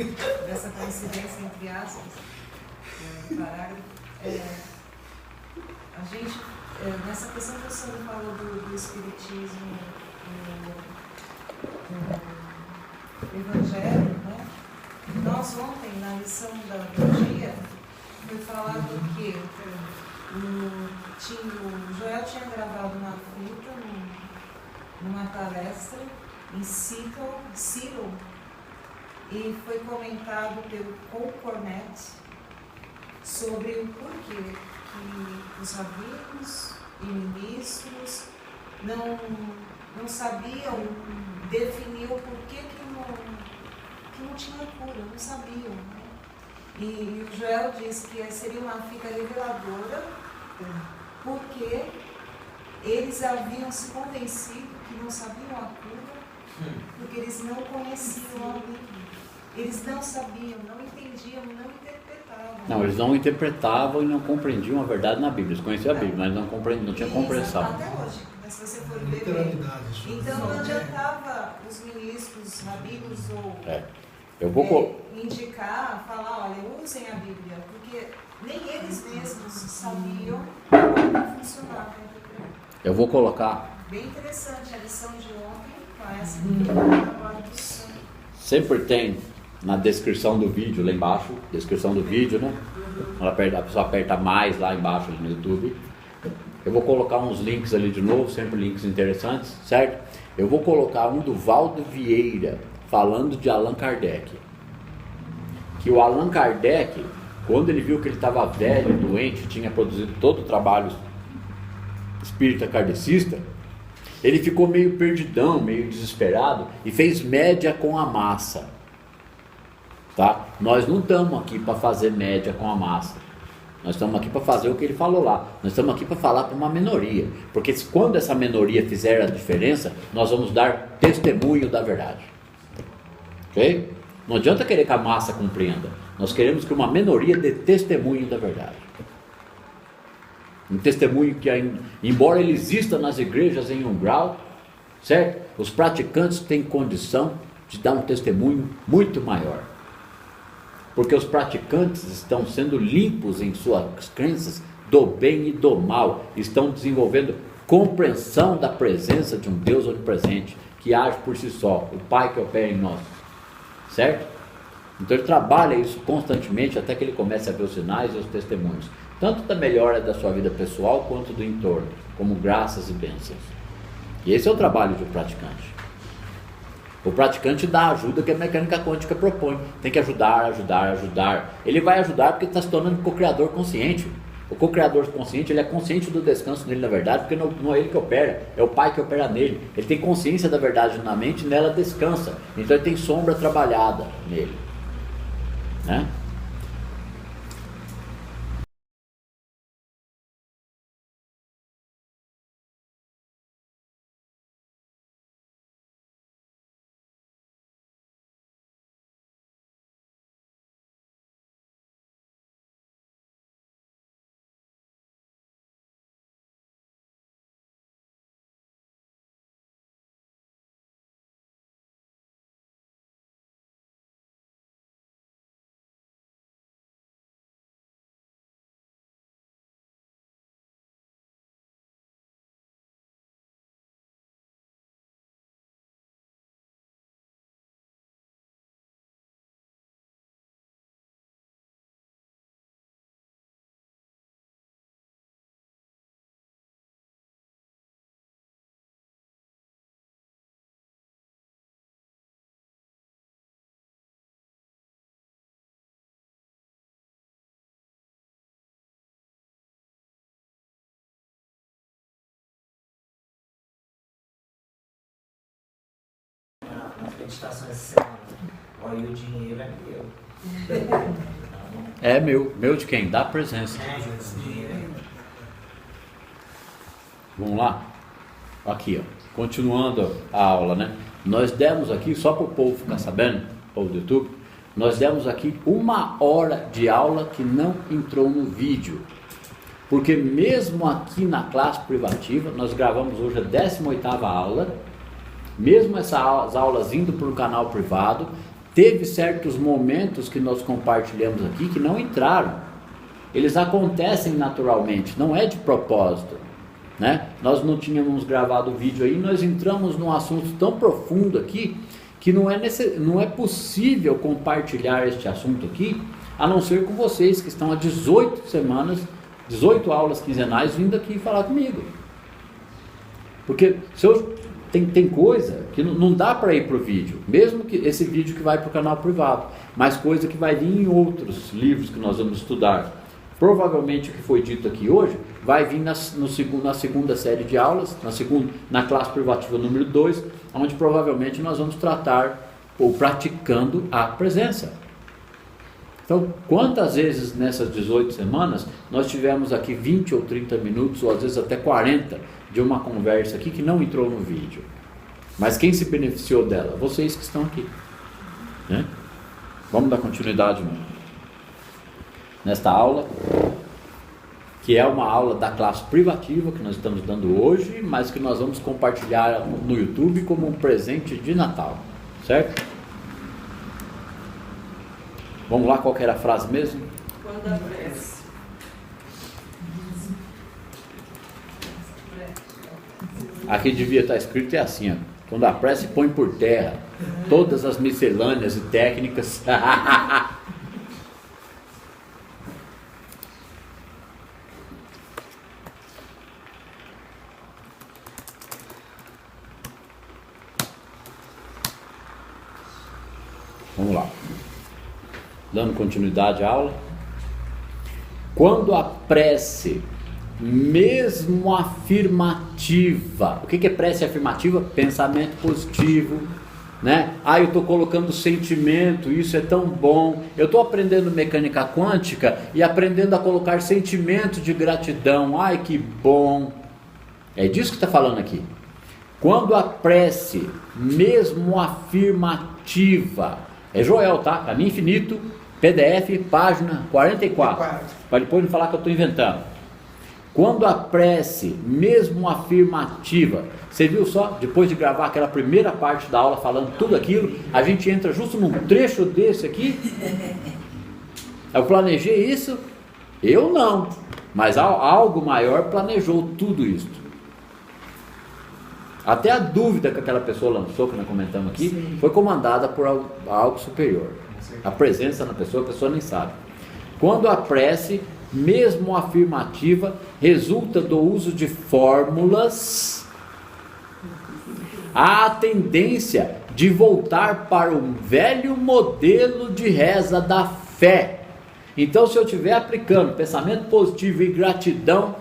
dessa coincidência entre aspas, do parágrafo, a gente, nessa questão que o senhor falou do espiritismo, do evangelho, né? Nós ontem, na lição do dia, foi falado que o Joel tinha gravado uma fita numa palestra em Seattle, e foi comentado pelo Cole Cornett sobre o porquê que os rabinos e ministros não sabiam definir o porquê que não tinha cura, não sabiam, né? E o Joel disse que seria uma fita reveladora, porque eles haviam se convencido que não sabiam a cura, porque eles não conheciam a Bíblia. Eles não sabiam, não entendiam, não interpretavam. Não, eles não interpretavam e não compreendiam a verdade na Bíblia. Eles conheciam a Bíblia, mas não tinham compreensão. Até hoje, mas se você for ver bem. Então não adiantava os ministros, os rabinos ou indicar, falar, olha, usem a Bíblia, porque nem eles mesmos sabiam como funcionava. Eu vou colocar. Bem interessante a lição de ontem, com essa trabalho do sangue. Sempre tem na descrição do vídeo, lá embaixo, descrição do vídeo, né? A pessoa aperta mais lá embaixo no YouTube. Eu vou colocar uns links ali de novo, sempre links interessantes, certo? Eu vou colocar um do Valdo Vieira, falando de Allan Kardec. Que o Allan Kardec, quando ele viu que ele estava velho, doente, tinha produzido todo o trabalho espírita kardecista, ele ficou meio perdidão, meio desesperado e fez média com a massa. Tá? Nós não estamos aqui para fazer média com a massa. Nós estamos aqui para fazer o que ele falou lá. Nós estamos aqui para falar para uma minoria. Porque quando essa minoria fizer a diferença, nós vamos dar testemunho da verdade. Ok? Não adianta querer que a massa compreenda. Nós queremos que uma minoria dê testemunho da verdade. Um testemunho que, embora ele exista nas igrejas em um grau, certo? Os praticantes têm condição de dar um testemunho muito maior. Porque os praticantes estão sendo limpos em suas crenças do bem e do mal. Estão desenvolvendo compreensão da presença de um Deus onipresente que age por si só, o Pai que opera em nós. Certo? Então ele trabalha isso constantemente até que ele comece a ver os sinais e os testemunhos. Tanto da melhora da sua vida pessoal quanto do entorno, como graças e bênçãos. E esse é o trabalho do praticante. O praticante dá a ajuda que a mecânica quântica propõe. Tem que ajudar. Ele vai ajudar porque está se tornando co-criador consciente. O co-criador consciente, ele é consciente do descanso nele na verdade, porque não é ele que opera, é o Pai que opera nele. Ele tem consciência da verdade na mente e nela descansa. Então ele tem sombra trabalhada nele. Né? Nas meditações essa semana. Olha, o dinheiro é meu. É meu. Meu de quem? Da presença. O dinheiro é meu. Vamos lá? Aqui, ó. Continuando a aula, né? Nós demos aqui, só para o povo ficar sabendo, o povo do YouTube, nós demos aqui 1 hora de aula que não entrou no vídeo. Porque mesmo aqui na classe privativa, nós gravamos hoje a 18ª aula, mesmo essas aulas indo para o canal privado, teve certos momentos que nós compartilhamos aqui que não entraram. Eles acontecem naturalmente, não é de propósito, né? Nós não tínhamos gravado o vídeo aí, nós entramos num assunto tão profundo aqui que não é possível compartilhar este assunto aqui, a não ser com vocês que estão há 18 semanas, 18 aulas quinzenais vindo aqui falar comigo. Porque tem coisa que não dá para ir para o vídeo, mesmo que esse vídeo que vai para o canal privado, mas coisa que vai vir em outros livros que nós vamos estudar. Provavelmente o que foi dito aqui hoje vai vir na segunda série de aulas, na classe privativa número 2, onde provavelmente nós vamos tratar ou praticando a presença. Então, quantas vezes nessas 18 semanas nós tivemos aqui 20 ou 30 minutos, ou às vezes até 40, de uma conversa aqui que não entrou no vídeo. Mas quem se beneficiou dela? Vocês que estão aqui, né? Vamos dar continuidade nesta aula, que é uma aula da classe privativa que nós estamos dando hoje, mas que nós vamos compartilhar no YouTube como um presente de Natal, certo? Vamos lá, qual que era a frase mesmo? Quando a prece. Aqui devia estar escrito assim, ó, quando a prece põe por terra todas as miscelâneas e técnicas. Vamos lá, dando continuidade à aula. Quando a prece, mesmo afirmativa, o que é prece afirmativa? Pensamento positivo, né? Eu estou colocando sentimento, isso é tão bom. Eu estou aprendendo mecânica quântica e aprendendo a colocar sentimento de gratidão. Ai, que bom! É disso que está falando aqui. Quando a prece, mesmo afirmativa, é Joel, tá? Caminho Infinito, PDF, página 44. Para depois não falar que eu estou inventando. Quando a prece, mesmo afirmativa, você viu só? Depois de gravar aquela primeira parte da aula falando tudo aquilo, a gente entra justo num trecho desse aqui. Eu planejei isso? Eu não. Mas algo maior planejou tudo isso. Até a dúvida que aquela pessoa lançou, que nós comentamos aqui, sim, foi comandada por algo superior. A presença na pessoa, a pessoa nem sabe. Quando a prece, mesmo afirmativa, resulta do uso de fórmulas, há a tendência de voltar para um velho modelo de reza da fé. Então, se eu estiver aplicando pensamento positivo e gratidão,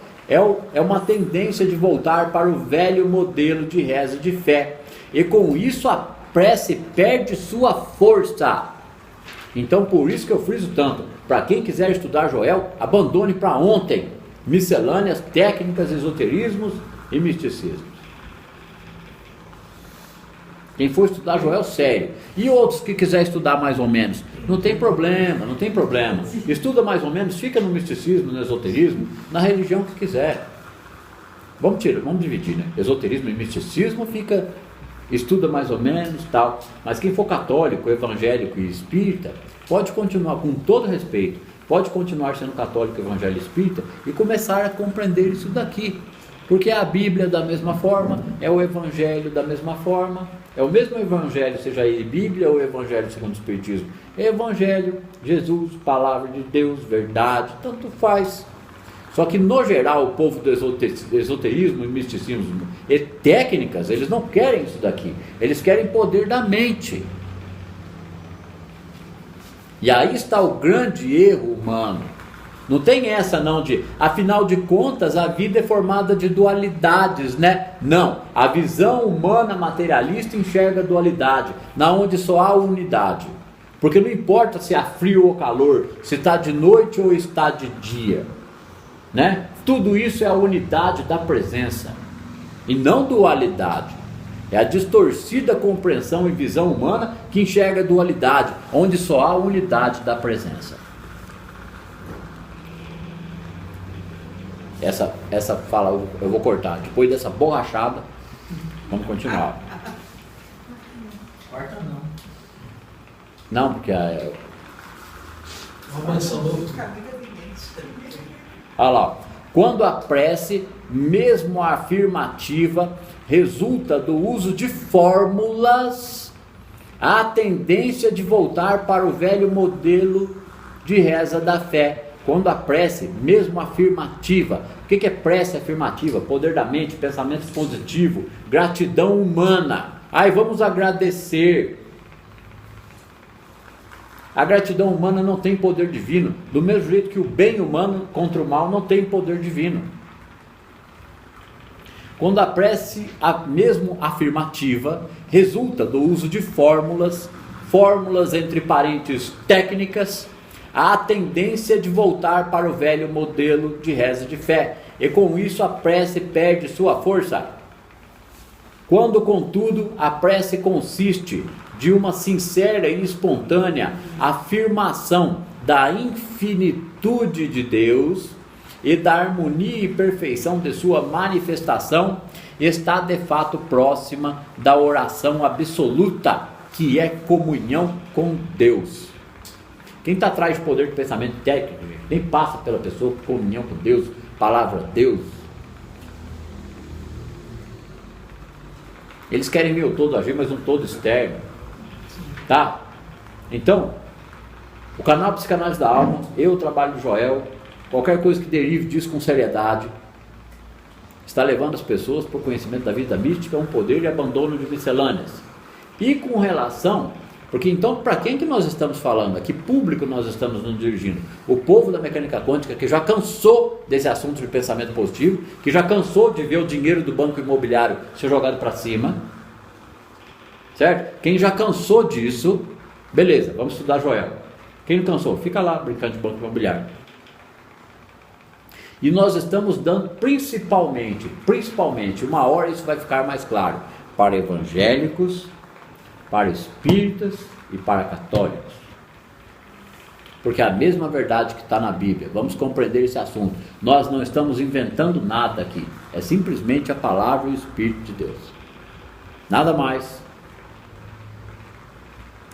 é uma tendência de voltar para o velho modelo de reza de fé. E com isso a prece perde sua força. Então por isso que eu friso tanto. Para quem quiser estudar Joel, abandone para ontem miscelâneas, técnicas, esoterismos e misticismos. Quem for estudar Joel, sério. E outros que quiser estudar mais ou menos, não tem problema, não tem problema. Estuda mais ou menos, fica no misticismo, no esoterismo, na religião que quiser. Vamos dividir, né? Esoterismo e misticismo estuda mais ou menos, tal. Mas quem for católico, evangélico e espírita, pode continuar, com todo respeito, pode continuar sendo católico, evangélico e espírita e começar a compreender isso daqui. Porque a Bíblia da mesma forma, é o Evangelho da mesma forma, é o mesmo Evangelho, seja ele Bíblia ou Evangelho segundo o Espiritismo. É Evangelho, Jesus, Palavra de Deus, verdade, tanto faz. Só que no geral o povo do esoterismo e misticismo e técnicas, eles não querem isso daqui, eles querem poder da mente. E aí está o grande erro humano. Não tem essa não de, afinal de contas, a vida é formada de dualidades, né? Não, a visão humana materialista enxerga a dualidade, na onde só há unidade. Porque não importa se há frio ou calor, se está de noite ou está de dia, né? Tudo isso é a unidade da presença, e não dualidade. É a distorcida compreensão e visão humana que enxerga a dualidade, onde só há unidade da presença. Essa fala eu vou cortar. Depois dessa borrachada, vamos continuar. Corta não. Não, porque Uma mansão novo. olha lá, quando a prece, mesmo a afirmativa, resulta do uso de fórmulas, há tendência de voltar para o velho modelo de reza da fé. Quando a prece, mesmo afirmativa, o que é prece afirmativa? Poder da mente, pensamento positivo, gratidão humana. Aí vamos agradecer. A gratidão humana não tem poder divino, do mesmo jeito que o bem humano contra o mal não tem poder divino. Quando a prece, mesmo afirmativa, resulta do uso de fórmulas entre parênteses técnicas, há a tendência de voltar para o velho modelo de reza de fé, e com isso a prece perde sua força. Quando, contudo, a prece consiste de uma sincera e espontânea afirmação da infinitude de Deus e da harmonia e perfeição de sua manifestação, está de fato próxima da oração absoluta, que é comunhão com Deus. Quem está atrás de poder de pensamento técnico, nem passa pela pessoa comunhão com Deus, palavra Deus. Eles querem ver o todo agir, mas um todo externo. Tá? Então, o canal Psicanálise da Alma, eu, o trabalho do Joel, qualquer coisa que derive disso com seriedade, está levando as pessoas para o conhecimento da vida mística, um poder e abandono de miscelâneas. E com relação, porque então para quem que nós estamos falando? A que público nós estamos nos dirigindo? O povo da mecânica quântica, que já cansou desse assunto de pensamento positivo, que já cansou de ver o dinheiro do banco imobiliário ser jogado para cima, certo? Quem já cansou disso, beleza, vamos estudar Joel. Quem não cansou, fica lá brincando de banco imobiliário. E nós estamos dando principalmente, uma hora isso vai ficar mais claro, para evangélicos, para espíritas e para católicos. Porque é a mesma verdade que está na Bíblia. Vamos compreender esse assunto. Nós não estamos inventando nada aqui. É simplesmente a palavra e o Espírito de Deus. Nada mais.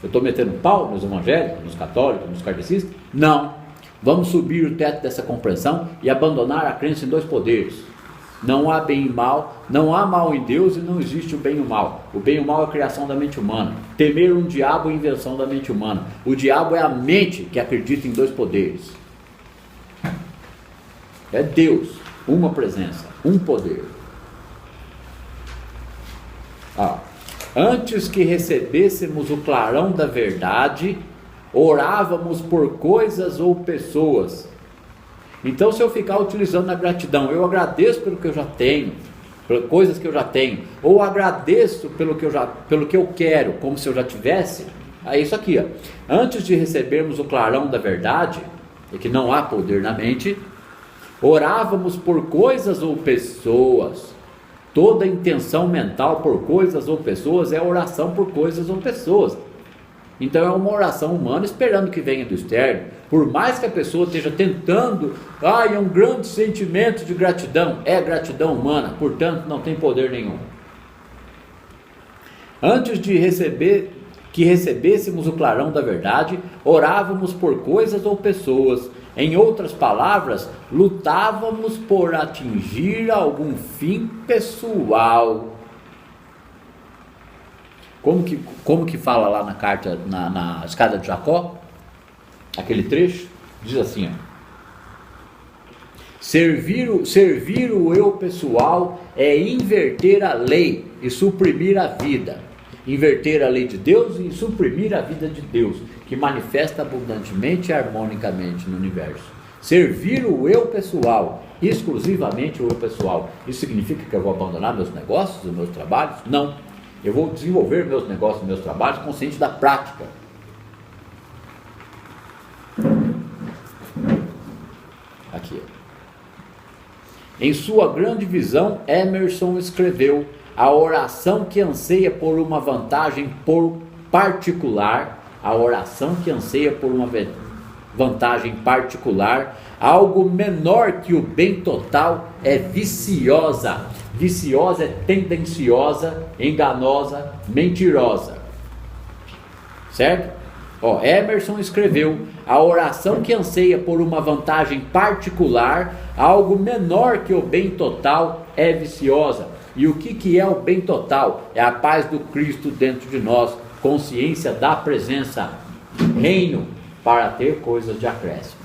Eu estou metendo pau nos evangélicos, nos católicos, nos kardecistas? Não. Vamos subir o teto dessa compreensão e abandonar a crença em dois poderes. Não há bem e mal, não há mal em Deus e não existe o bem e o mal. O bem e o mal é a criação da mente humana. Temer um diabo é a invenção da mente humana. O diabo é a mente que acredita em dois poderes. É Deus, uma presença, um poder. Antes que recebêssemos o clarão da verdade, orávamos por coisas ou pessoas. Então, se eu ficar utilizando a gratidão, eu agradeço pelo que eu já tenho, por coisas que eu já tenho, ou agradeço pelo que eu quero, como se eu já tivesse, é isso aqui, ó. Antes de recebermos o clarão da verdade, e que não há poder na mente, orávamos por coisas ou pessoas. Toda intenção mental por coisas ou pessoas é oração por coisas ou pessoas. Então é uma oração humana esperando que venha do externo. Por mais que a pessoa esteja tentando, é um grande sentimento de gratidão, é gratidão humana, portanto não tem poder nenhum. Antes de recebêssemos o clarão da verdade, orávamos por coisas ou pessoas. Em outras palavras, lutávamos por atingir algum fim pessoal. Como que fala lá na carta, na escada de Jacó? Aquele trecho, diz assim, servir o eu pessoal é inverter a lei e suprimir a vida. Inverter a lei de Deus e suprimir a vida de Deus, que manifesta abundantemente e harmonicamente no universo. Servir o eu pessoal, exclusivamente o eu pessoal. Isso significa que eu vou abandonar meus negócios, os meus trabalhos? Não. Eu vou desenvolver meus negócios, meus trabalhos consciente da prática. Aqui. Em sua grande visão, Emerson escreveu: a oração que anseia por uma vantagem particular, algo menor que o bem total, é viciosa. Viciosa é tendenciosa, enganosa, mentirosa. Certo? Emerson escreveu: a oração que anseia por uma vantagem particular, algo menor que o bem total, é viciosa. E o que é o bem total? É a paz do Cristo dentro de nós, consciência da presença, reino, para ter coisas de acréscimo.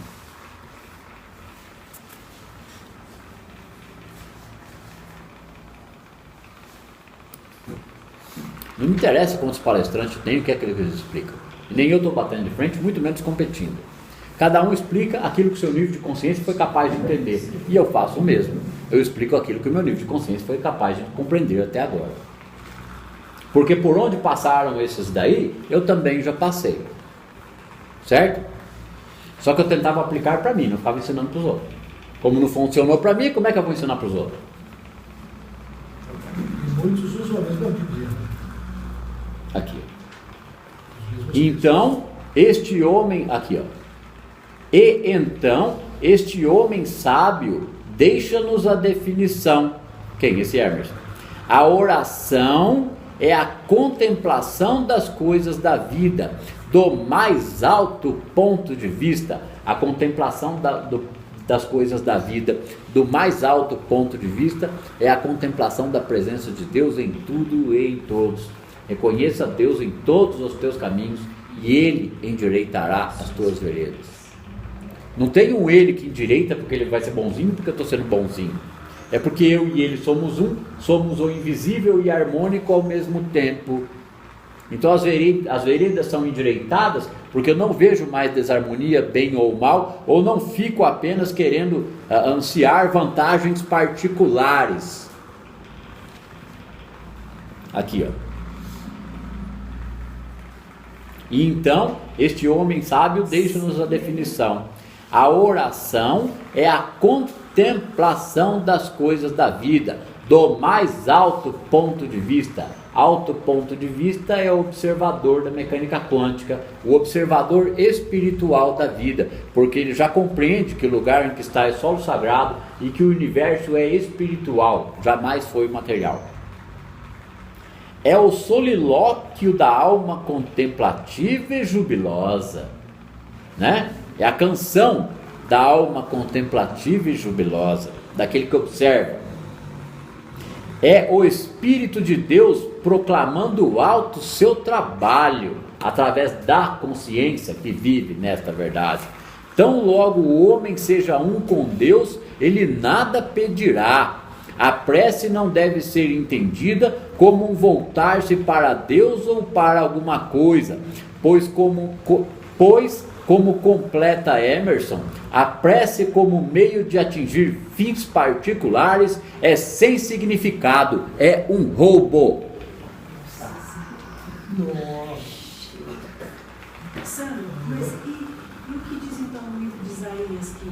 Não me interessa quantos palestrantes tem, o que é que eles explicam. Nem eu estou batendo de frente, muito menos competindo. Cada um explica aquilo que o seu nível de consciência foi capaz de entender. E eu faço o mesmo. Eu explico aquilo que o meu nível de consciência foi capaz de compreender até agora. Porque por onde passaram esses daí, eu também já passei. Certo? Só que eu tentava aplicar para mim, não ficava ensinando para os outros. Como não funcionou para mim, como é que eu vou ensinar para os outros? E muitos usam a mesma Bíblia. Aqui. Então, este homem, aqui, e então, este homem sábio, deixa-nos a definição. Quem? Esse Emerson. A oração é a contemplação das coisas da vida, do mais alto ponto de vista. A contemplação das coisas da vida, do mais alto ponto de vista, é a contemplação da presença de Deus em tudo e em todos. Reconheça Deus em todos os teus caminhos e Ele endireitará as tuas veredas. Não tem um Ele que endireita porque Ele vai ser bonzinho, porque eu estou sendo bonzinho. É porque eu e Ele somos um, somos o invisível e harmônico ao mesmo tempo. Então as veredas são endireitadas porque eu não vejo mais desarmonia, bem ou mal, ou não fico apenas querendo ansiar vantagens particulares. Aqui, E então, este homem sábio deixa-nos a definição. A oração é a contemplação das coisas da vida, do mais alto ponto de vista. Alto ponto de vista é o observador da mecânica quântica, o observador espiritual da vida, porque ele já compreende que o lugar em que está é solo sagrado e que o universo é espiritual, jamais foi material. É o solilóquio da alma contemplativa e jubilosa, né? É a canção da alma contemplativa e jubilosa, daquele que observa. É o Espírito de Deus proclamando alto seu trabalho, através da consciência que vive nesta verdade. Tão logo o homem seja um com Deus, ele nada pedirá. A prece não deve ser entendida como um voltar-se para Deus ou para alguma coisa, pois como completa Emerson, a prece como meio de atingir fins particulares é sem significado, é um roubo. Sandro, mas e o que diz então o livro de Isaías, que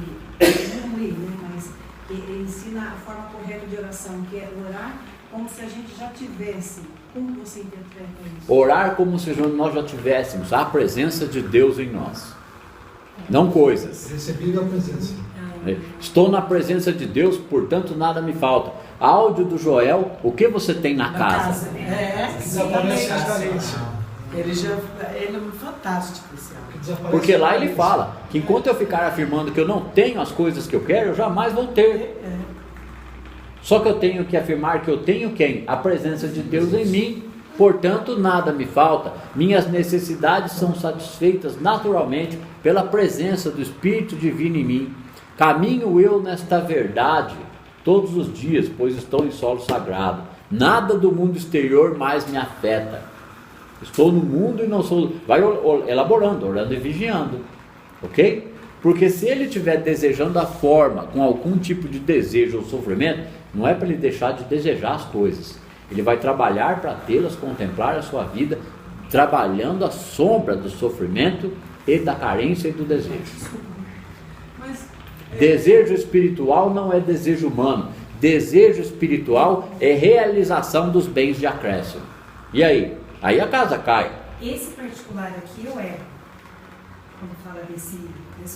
não li, né, mas ele ensina a forma correta de oração, que é orar como se a gente já tivesse. Como você interpreta isso? Orar como se nós já tivéssemos a presença de Deus em nós, não coisas. Receber a presença. Estou na presença de Deus, portanto nada me falta. Áudio do Joel, o que você tem na casa? Desaparece a carência. Ele é um fantástico esse áudio. Porque lá ele fala que enquanto eu ficar afirmando que eu não tenho as coisas que eu quero, eu jamais vou ter. Só que eu tenho que afirmar que eu tenho quem? A presença de Deus em mim, portanto nada me falta. Minhas necessidades são satisfeitas naturalmente pela presença do Espírito Divino em mim. Caminho eu nesta verdade todos os dias, pois estou em solo sagrado. Nada do mundo exterior mais me afeta. Estou no mundo e não sou... Vai elaborando, orando e vigiando. Ok? Porque se ele estiver desejando a forma, com algum tipo de desejo ou sofrimento, não é para ele deixar de desejar as coisas. Ele vai trabalhar para tê-las, contemplar a sua vida, trabalhando a sombra do sofrimento e da carência e do desejo. Desejo espiritual não é desejo humano. Desejo espiritual é realização dos bens de acréscimo. E aí? Aí a casa cai. Esse particular aqui, o ego, quando fala dessa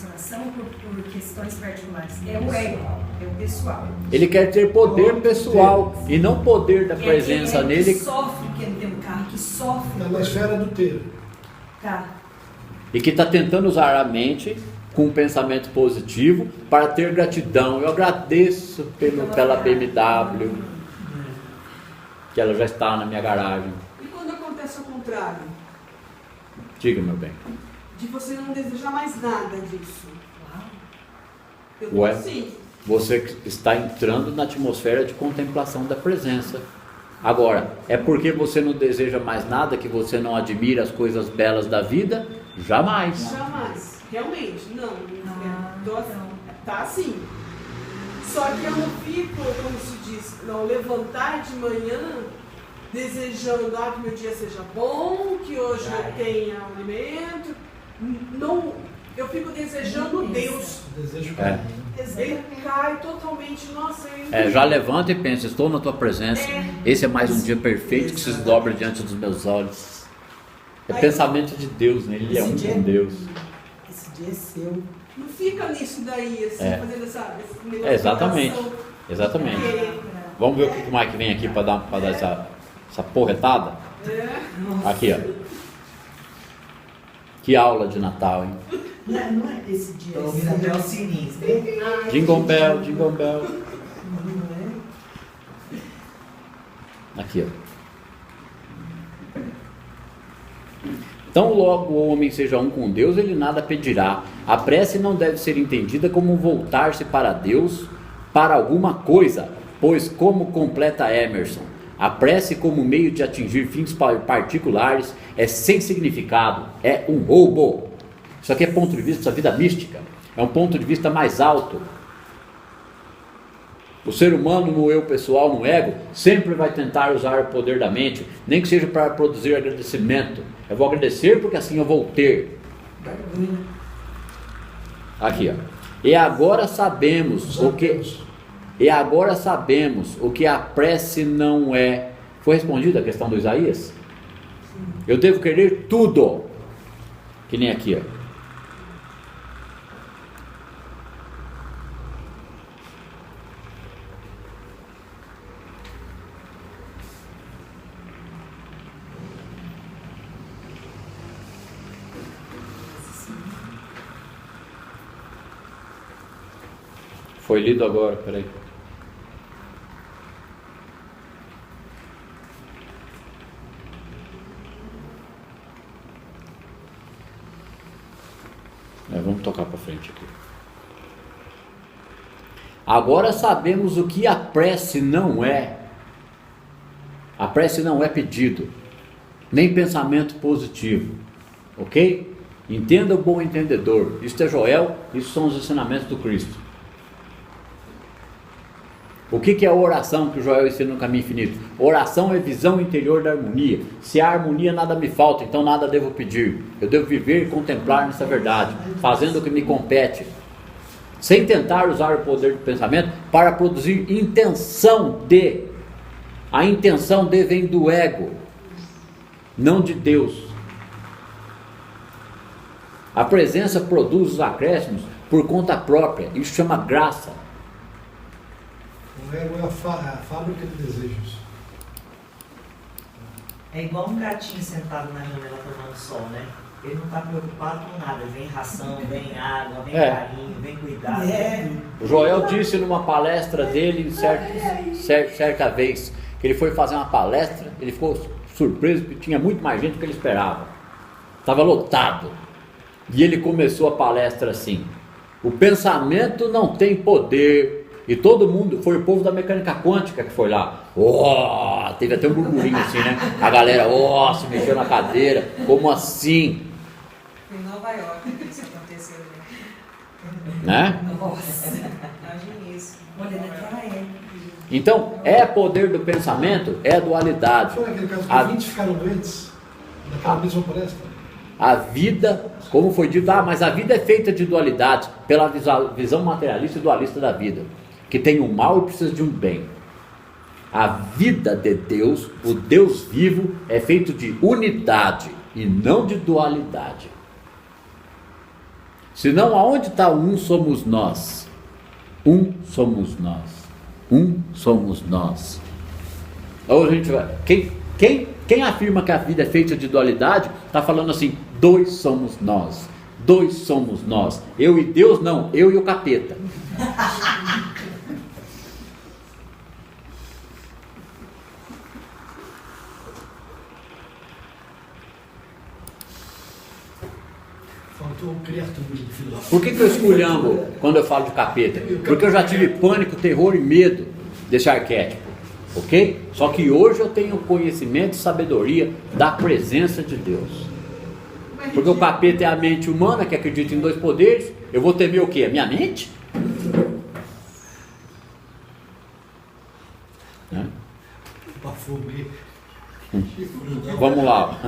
oração por questões particulares, é o ego, é o pessoal. Ele quer ter poder pessoal e não poder da presença é nele. Que sofre, que ele tem um carro, que sofre. Está na esfera do ter. Tá. e que está tentando usar a mente com um pensamento positivo para ter gratidão. Eu agradeço pela BMW, que ela já está na minha garagem. E quando acontece o contrário? Diga, meu bem. De você não desejar mais nada disso. Eu Ué? tô assim. Você está entrando na atmosfera de contemplação da presença. Agora, é porque você não deseja mais nada que você não admira as coisas belas da vida? Jamais. Jamais. Realmente, não. Tô assim, tá assim. Só que eu não fico, como se diz, não levantar de manhã desejando que meu dia seja bom, que hoje eu tenha alimento. Não, eu fico desejando Deus. Desejo É. Ele cai totalmente, nossa, eu Já levanta e pensa, estou na tua presença. Esse é mais um dia perfeito que se desdobra diante dos meus olhos. É pensamento de Deus, né? Ele é um com Deus. Esse dia é seu. não fica nisso daí, assim, fazendo esse negócio de Exatamente. oração. Exatamente. Porque, Vamos ver o que o Mike vem aqui para dar essa porretada? Aqui, ó. Que aula de Natal, hein? Não é esse dia Tô é ouvindo até os sininhos. Jingle Bell, Jingle Bell. Não é? Aqui, ó. Então, logo o homem seja um com Deus, ele nada pedirá. A prece não deve ser entendida como voltar-se para Deus para alguma coisa, pois, como completa Emerson, a prece como meio de atingir fins particulares é sem significado, é um roubo. Isso aqui é ponto de vista da vida mística, é um ponto de vista mais alto. O ser humano no eu pessoal, no ego, sempre vai tentar usar o poder da mente, nem que seja para produzir agradecimento. Eu vou agradecer porque assim eu vou ter. Aqui, ó. E agora sabemos o que a prece não é. Foi respondida a questão do Isaías? Eu devo querer tudo. Que nem aqui, ó. Foi lido agora, peraí. Vamos tocar para frente aqui. Agora sabemos o que a prece não é. A prece não é pedido, nem pensamento positivo, ok? Entenda o bom entendedor. Isto é Joel, isso são os ensinamentos do Cristo. O que é a oração que o Joel ensina no Caminho Infinito? Oração é visão interior da harmonia. Se há harmonia, nada me falta, então nada devo pedir. Eu devo viver e contemplar nessa verdade, fazendo o que me compete, sem tentar usar o poder do pensamento para produzir intenção de. A intenção de vem do ego, não de Deus. A presença produz os acréscimos por conta própria. Isso chama graça. O ego é a fábrica de desejos. É igual um gatinho sentado na janela tomando sol, né? Ele não está preocupado com nada. Vem ração, vem água, vem carinho, vem cuidado. O Joel disse numa palestra dele, certa vez, que ele foi fazer uma palestra, ele ficou surpreso porque tinha muito mais gente do que ele esperava. Estava lotado. E ele começou a palestra assim: o pensamento não tem poder. E todo mundo, foi o povo da mecânica quântica que foi lá. Teve até um burburinho assim, né? A galera, se mexeu na cadeira. Como assim? Foi em Nova York que isso aconteceu, Né? Nossa, imagine isso. Olha, naquela época. Então, é poder do pensamento, é dualidade. Foi aquele caso que 20 ficaram doentes naquela mesma palestra? A vida, como foi dito, mas a vida é feita de dualidades, pela visão materialista e dualista da vida, que tem um mal e precisa de um bem. A vida de Deus, o Deus vivo, é feito de unidade e não de dualidade. Senão, aonde está um somos nós? Um somos nós. Um somos nós. Ou a gente vai... Quem afirma que a vida é feita de dualidade, está falando assim: dois somos nós. Dois somos nós. Eu e Deus não, eu e o capeta. Faltou criatura no final. Por que eu esculhambo quando eu falo de capeta? Porque eu já tive pânico, terror e medo desse arquétipo. Ok? Só que hoje eu tenho conhecimento e sabedoria da presença de Deus. Porque o capeta é a mente humana que acredita em dois poderes. Eu vou temer o quê? A minha mente? Né? Bafomê. Vamos lá.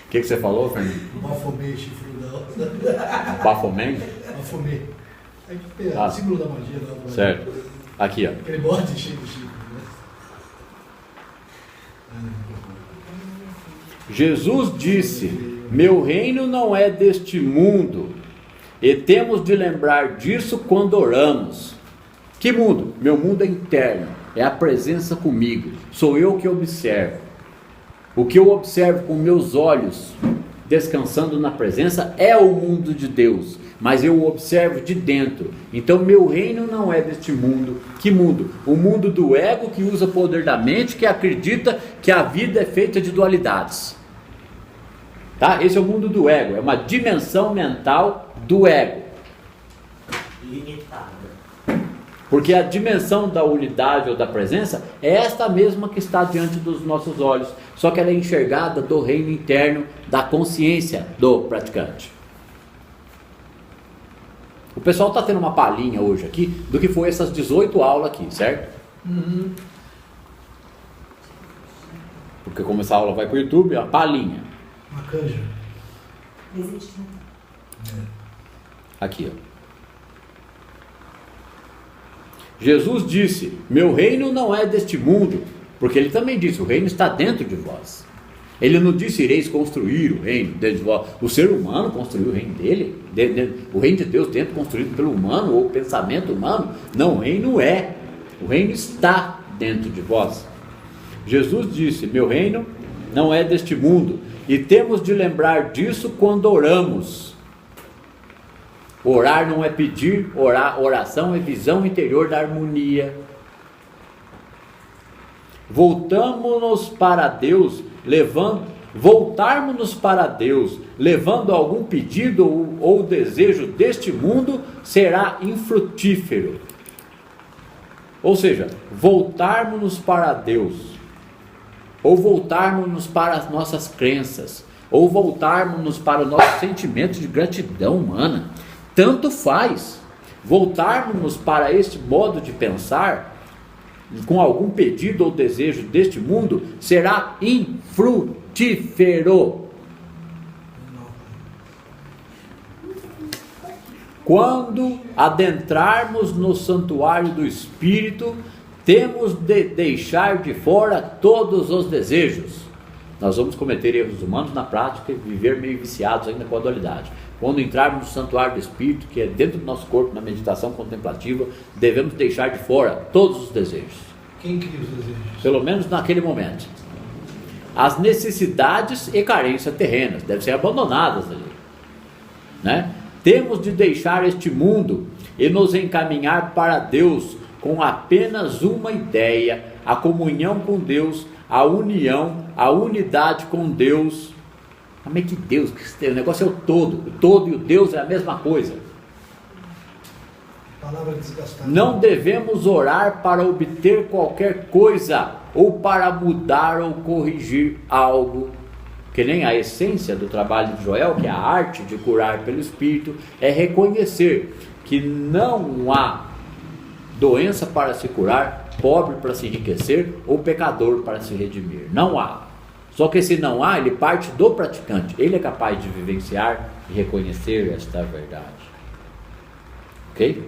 O que você falou, Fernando? Bafomê, chifrudão. Bafomé? Bafomê. É símbolo da magia. Da Certo. Aqui, ó. Aquele bode cheio de chifre. Jesus disse: meu reino não é deste mundo, e temos de lembrar disso quando oramos. Que mundo? Meu mundo é interno, é a presença comigo, sou eu que observo. O que eu observo com meus olhos, descansando na presença, é o mundo de Deus, mas eu o observo de dentro. Então meu reino não é deste mundo. Que mundo? O mundo do ego, que usa o poder da mente, que acredita que a vida é feita de dualidades. Tá? Esse é o mundo do ego, é uma dimensão mental do ego. Limitada. Porque a dimensão da unidade ou da presença é esta mesma que está diante dos nossos olhos, só que ela é enxergada do reino interno da consciência do praticante. O pessoal está tendo uma palhinha hoje aqui do que foi essas 18 aulas aqui, certo? Uhum. Porque como essa aula vai para o YouTube, é uma palhinha. Uma canja. Aqui, ó. Jesus disse: meu reino não é deste mundo, porque ele também disse: o reino está dentro de vós. Ele não disse: ireis construir o reino dentro de vós. O ser humano construiu o reino dele, o reino de Deus dentro, construído pelo humano ou pensamento humano. Não, o reino é, o reino está dentro de vós. Jesus disse: meu reino não é deste mundo, e temos de lembrar disso quando oramos. Orar não é pedir, oração é visão interior da harmonia. Voltarmos-nos para Deus, levando algum pedido ou desejo deste mundo, será infrutífero. Ou seja, voltarmos-nos para Deus, ou voltarmos-nos para as nossas crenças, ou voltarmos-nos para o nosso sentimento de gratidão humana. Tanto faz. Voltarmos para este modo de pensar, com algum pedido ou desejo deste mundo, será infrutífero. Quando adentrarmos no santuário do Espírito, temos de deixar de fora todos os desejos. Nós vamos cometer erros humanos na prática e viver meio viciados ainda com a dualidade. Quando entrarmos no santuário do Espírito, que é dentro do nosso corpo, na meditação contemplativa, devemos deixar de fora todos os desejos. Quem cria os desejos? Pelo menos naquele momento. As necessidades e carências terrenas devem ser abandonadas ali, né? Temos de deixar este mundo e nos encaminhar para Deus com apenas uma ideia: a comunhão com Deus, a união, a unidade com Deus. Amém de Deus, o negócio é o todo e o Deus é a mesma coisa. Palavra desgastada. Não devemos orar para obter qualquer coisa, ou para mudar ou corrigir algo, que nem a essência do trabalho de Joel, que é a arte de curar pelo Espírito, é reconhecer que não há doença para se curar, pobre para se enriquecer, ou pecador para se redimir. Não há. Só que se não há, ele parte do praticante. Ele é capaz de vivenciar e reconhecer esta verdade. Ok?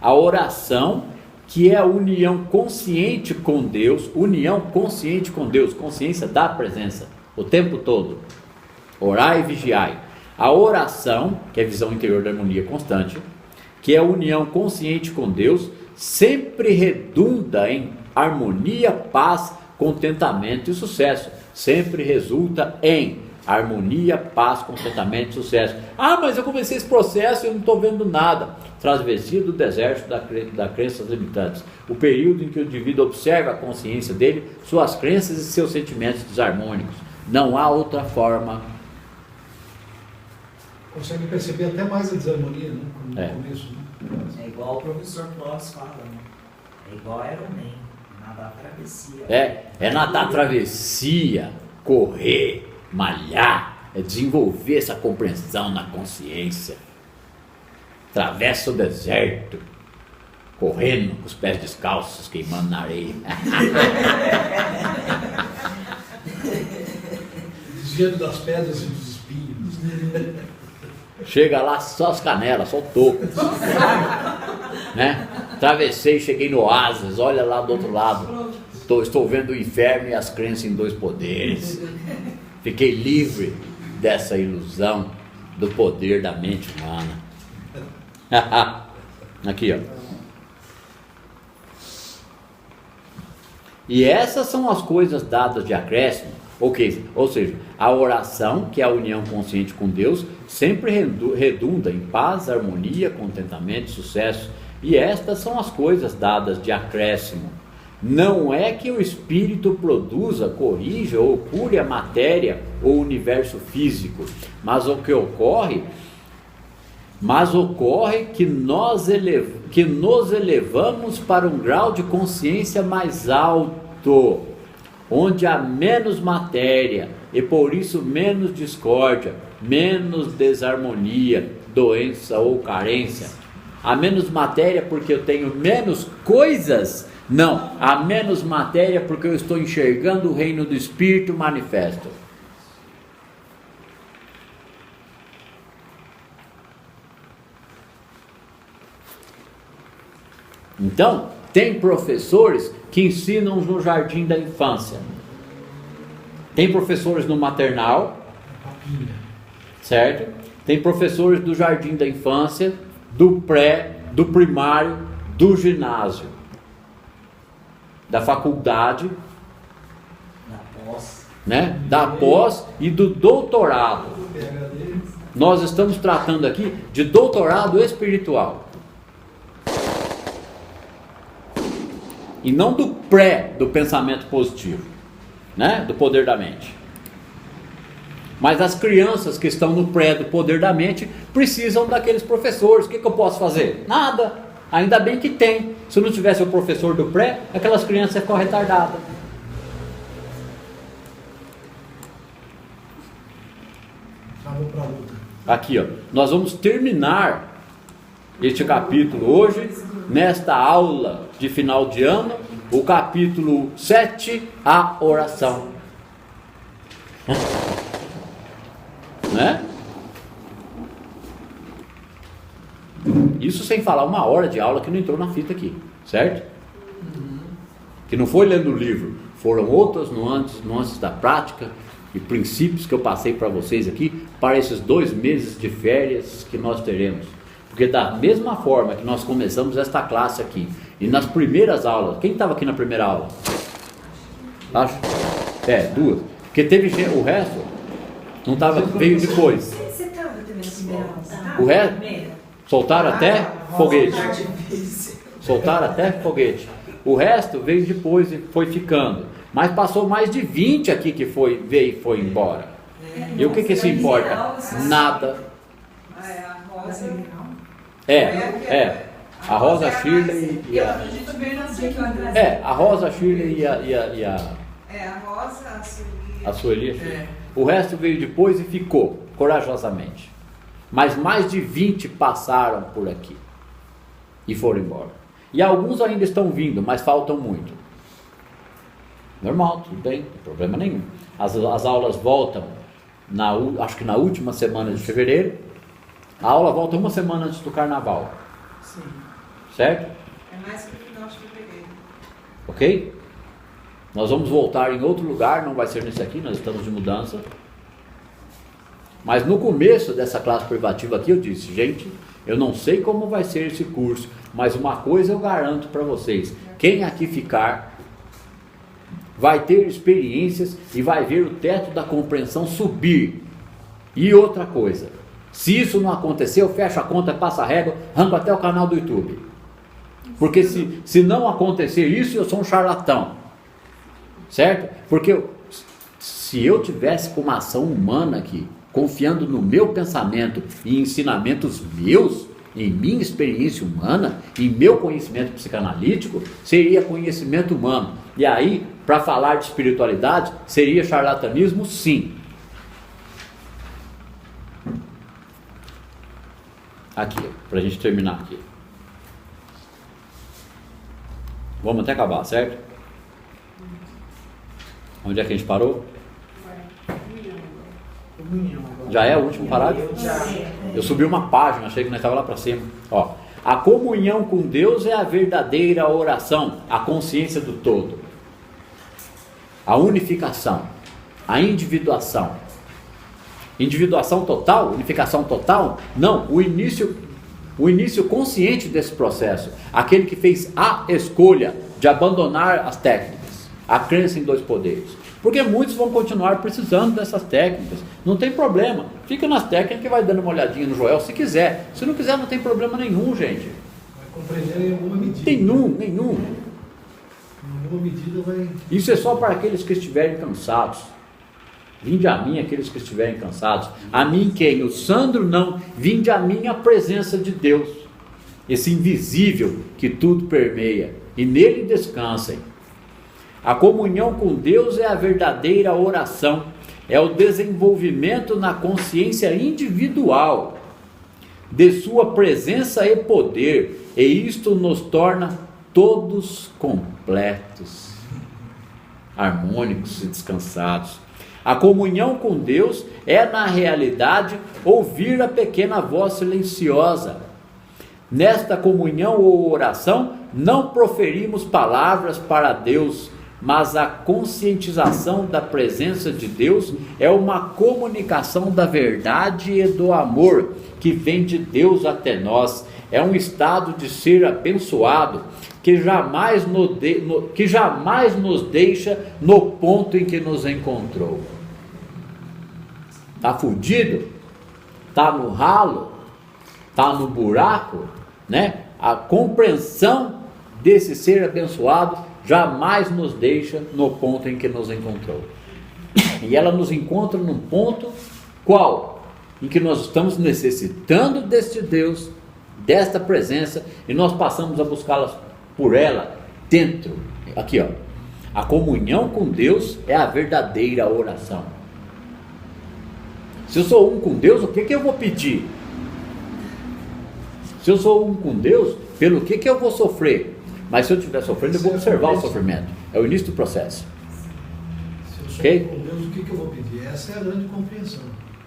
A oração, que é a união consciente com Deus, consciência da presença, o tempo todo. Orai e vigiai. A oração, que é a visão interior da harmonia constante, que é a união consciente com Deus, sempre redunda em harmonia, paz, contentamento e sucesso. Sempre resulta em harmonia, paz, contentamento e sucesso. Ah, mas eu comecei esse processo e eu não estou vendo nada. Travessia do deserto da crenças limitantes. O período em que o indivíduo observa a consciência dele, suas crenças e seus sentimentos desarmônicos. Não há outra forma. Consegue perceber até mais a desarmonia, né? Como no começo, né? É igual o professor Clóvis fala, né? É igual Iron Man, nadar travessia. É nadar travessia, correr, malhar, é desenvolver essa compreensão na consciência. Atravessa o deserto, correndo com os pés descalços, queimando na areia. Desviando das pedras e dos espinhos. Chega lá só as canelas, só o toco. Né? Travessei, cheguei no oásis, olha lá do outro lado. Estou vendo o inferno e as crenças em 2 poderes. Fiquei livre dessa ilusão do poder da mente humana. Aqui, ó. E essas são as coisas dadas de acréscimo. Ou seja, a oração, que é a união consciente com Deus, sempre redunda em paz, harmonia, contentamento, sucesso. E estas são as coisas dadas de acréscimo. Não é que o espírito produza, corrija ou cure a matéria ou o universo físico, mas o que ocorre que nos elevamos para um grau de consciência mais alto, onde há menos matéria e por isso menos discórdia, menos desarmonia, doença ou carência. Há menos matéria porque eu tenho menos coisas? Não, há menos matéria porque eu estou enxergando o reino do Espírito manifesto. Então, tem professores que ensinam no jardim da infância. Tem professores no maternal, certo? Tem professores do jardim da infância, do pré, do primário, do ginásio, da faculdade, né? Da pós e do doutorado. Nós estamos tratando aqui de doutorado espiritual. E não do pré do pensamento positivo, né? Do poder da mente. Mas as crianças que estão no pré do poder da mente precisam daqueles professores. O que eu posso fazer? Nada. Ainda bem que tem. Se não tivesse o professor do pré, aquelas crianças iam ficar retardadas. Aqui, ó. Nós vamos terminar este capítulo hoje, nesta aula de final de ano, o capítulo 7, a oração. Né? Isso sem falar 1 hora de aula que não entrou na fita aqui, certo? Que não foi lendo o livro, foram outras nuances da prática e princípios que eu passei para vocês aqui, para esses 2 meses de férias que nós teremos. Porque da mesma forma que nós começamos esta classe aqui, e nas primeiras aulas, quem estava aqui na primeira aula? Acho. 2. Porque teve o resto, não estava, veio depois. Você estava também na primeira aula? O resto, soltaram até foguete. Soltaram até foguete. O resto veio depois e foi ficando. Mas passou mais de 20 aqui que veio e foi embora. E o que se importa? Nada. A Rosa. A Rosa, a Shirley e a... a Rosa, a Shirley e a... a Rosa, a Sueli. A Sueli. O resto veio depois e ficou, corajosamente. Mas mais de 20 passaram por aqui e foram embora. E alguns ainda estão vindo, mas faltam muito. Normal, tudo bem, não tem problema nenhum. As aulas voltam, acho que na última semana de fevereiro. A aula volta 1 semana antes do carnaval. Sim. Certo? É mais que o final de fevereiro. Ok? Nós vamos voltar em outro lugar, não vai ser nesse aqui, nós estamos de mudança. Mas no começo dessa classe privativa aqui eu disse, gente, eu não sei como vai ser esse curso, mas uma coisa eu garanto para vocês, quem aqui ficar vai ter experiências e vai ver o teto da compreensão subir. E outra coisa, se isso não acontecer, eu fecho a conta, passo a régua, arranco até o canal do YouTube. Porque se não acontecer isso, eu sou um charlatão. Certo? Porque se eu tivesse com uma ação humana aqui, confiando no meu pensamento e ensinamentos meus, em minha experiência humana, em meu conhecimento psicanalítico, seria conhecimento humano. E aí, para falar de espiritualidade, seria charlatanismo? Sim. Aqui, para a gente terminar aqui. Vamos até acabar, certo? Onde é que a gente parou? Já é o último parágrafo? Eu subi uma página, achei que nós estávamos lá para cima. Ó, a comunhão com Deus é a verdadeira oração, a consciência do todo, a unificação, a individuação. Individuação total? Unificação total? Não, o início consciente desse processo, aquele que fez a escolha de abandonar as técnicas, a crença em 2 poderes. Porque muitos vão continuar precisando dessas técnicas. Não tem problema. Fica nas técnicas e vai dando uma olhadinha no Joel se quiser. Se não quiser, não tem problema nenhum, gente. Vai compreender em alguma medida. Nenhum. Em alguma medida vai... Isso é só para aqueles que estiverem cansados. Vinde a mim aqueles que estiverem cansados. A mim quem? O Sandro não. Vinde a mim a presença de Deus. Esse invisível que tudo permeia. E nele descansem. A comunhão com Deus é a verdadeira oração, é o desenvolvimento na consciência individual de sua presença e poder, e isto nos torna todos completos, harmônicos e descansados. A comunhão com Deus é, na realidade, ouvir a pequena voz silenciosa. Nesta comunhão ou oração, não proferimos palavras para Deus, mas a conscientização da presença de Deus é uma comunicação da verdade e do amor que vem de Deus até nós. É um estado de ser abençoado que jamais nos deixa no ponto em que nos encontrou. Está fudido? Está no ralo? Está no buraco? Né? A compreensão desse ser abençoado jamais nos deixa no ponto em que nos encontrou. E ela nos encontra num ponto qual? Em que nós estamos necessitando deste Deus, desta presença, e nós passamos a buscá-la por ela dentro. Aqui, ó. A comunhão com Deus é a verdadeira oração. Se eu sou um com Deus, o que eu vou pedir? Se eu sou um com Deus, pelo que eu vou sofrer? Mas se eu estiver sofrendo, eu vou observar o sofrimento. É o início do processo. Se eu sou Okay? com Deus, o que eu vou pedir? Essa é a grande compreensão.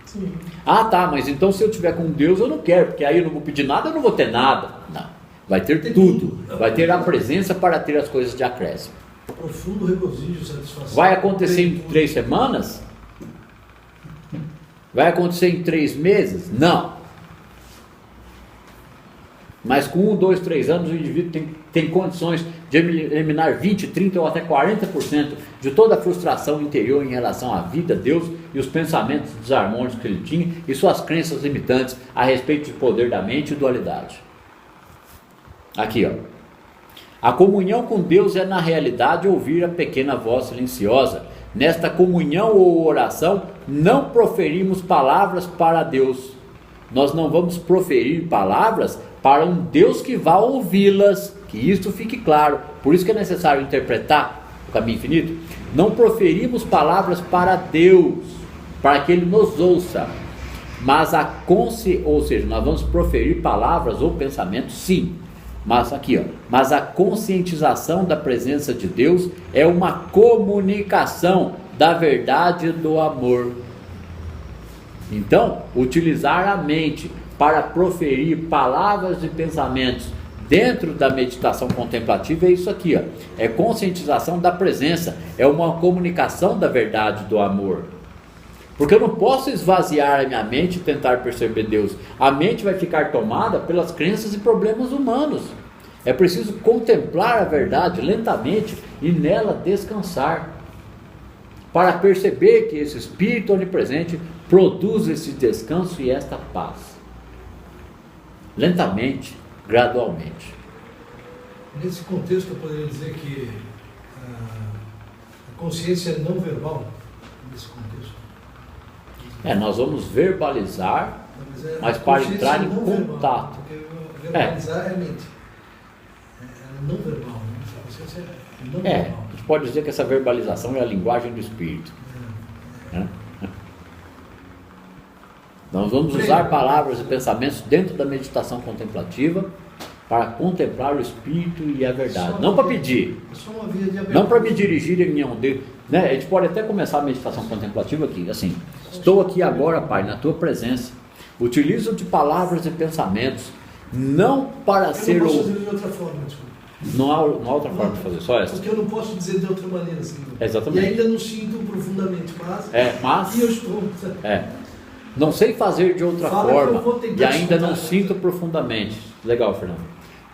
Sim. Ah, tá, mas então se eu estiver com Deus, eu não quero, porque aí eu não vou pedir nada, eu não vou ter nada. Não, vai ter tudo. Vai ter a presença para ter as coisas de acréscimo. Profundo regozijo e satisfação. Vai acontecer em 3 semanas? Vai acontecer em 3 meses? Não. Mas com 1, 2, 3 anos o indivíduo tem condições de eliminar 20, 30 ou até 40% de toda a frustração interior em relação à vida, Deus e os pensamentos desarmônicos que ele tinha e suas crenças limitantes a respeito do poder da mente e dualidade. Aqui, ó. A comunhão com Deus é, na realidade, ouvir a pequena voz silenciosa. Nesta comunhão ou oração, não proferimos palavras para Deus. Nós não vamos proferir palavras para um Deus que vá ouvi-las, que isto fique claro. Por isso que é necessário interpretar o caminho infinito. Não proferimos palavras para Deus, para que Ele nos ouça. Mas ou seja, nós vamos proferir palavras ou pensamentos, sim. Mas aqui, ó, mas a conscientização da presença de Deus é uma comunicação da verdade e do amor. Então, utilizar a mente para proferir palavras e pensamentos dentro da meditação contemplativa é isso aqui, ó. É conscientização da presença, é uma comunicação da verdade e do amor. Porque eu não posso esvaziar a minha mente e tentar perceber Deus. A mente vai ficar tomada pelas crenças e problemas humanos. É preciso contemplar a verdade lentamente e nela descansar. para perceber que esse Espírito onipresente produz esse descanso e esta paz. Lentamente, gradualmente. Nesse contexto, eu poderia dizer que a consciência é não verbal, nesse contexto. Nós vamos verbalizar, mas a para consciência entrar em não verbal, contato. Porque verbalizar é mente. É não verbal, né? A consciência é não verbal. A gente pode dizer que essa verbalização é a linguagem do Espírito. Né? Nós vamos usar palavras e pensamentos dentro da meditação contemplativa para contemplar o Espírito e a verdade. Não para pedir. Não para me dirigir em nenhum deles. Né? A gente pode até começar a meditação contemplativa aqui, assim. Estou aqui agora, Pai, na Tua presença. Utilizo de palavras e pensamentos, não para ser... Eu não posso dizer de outra forma, desculpa. Não há outra forma de fazer, só essa. Porque eu não posso dizer de outra maneira, assim. Exatamente. E ainda não sinto profundamente, mas e eu estou... Não sei fazer de outra Fala forma que eu vou e ainda não escutar. sinto profundamente. Legal, Fernando.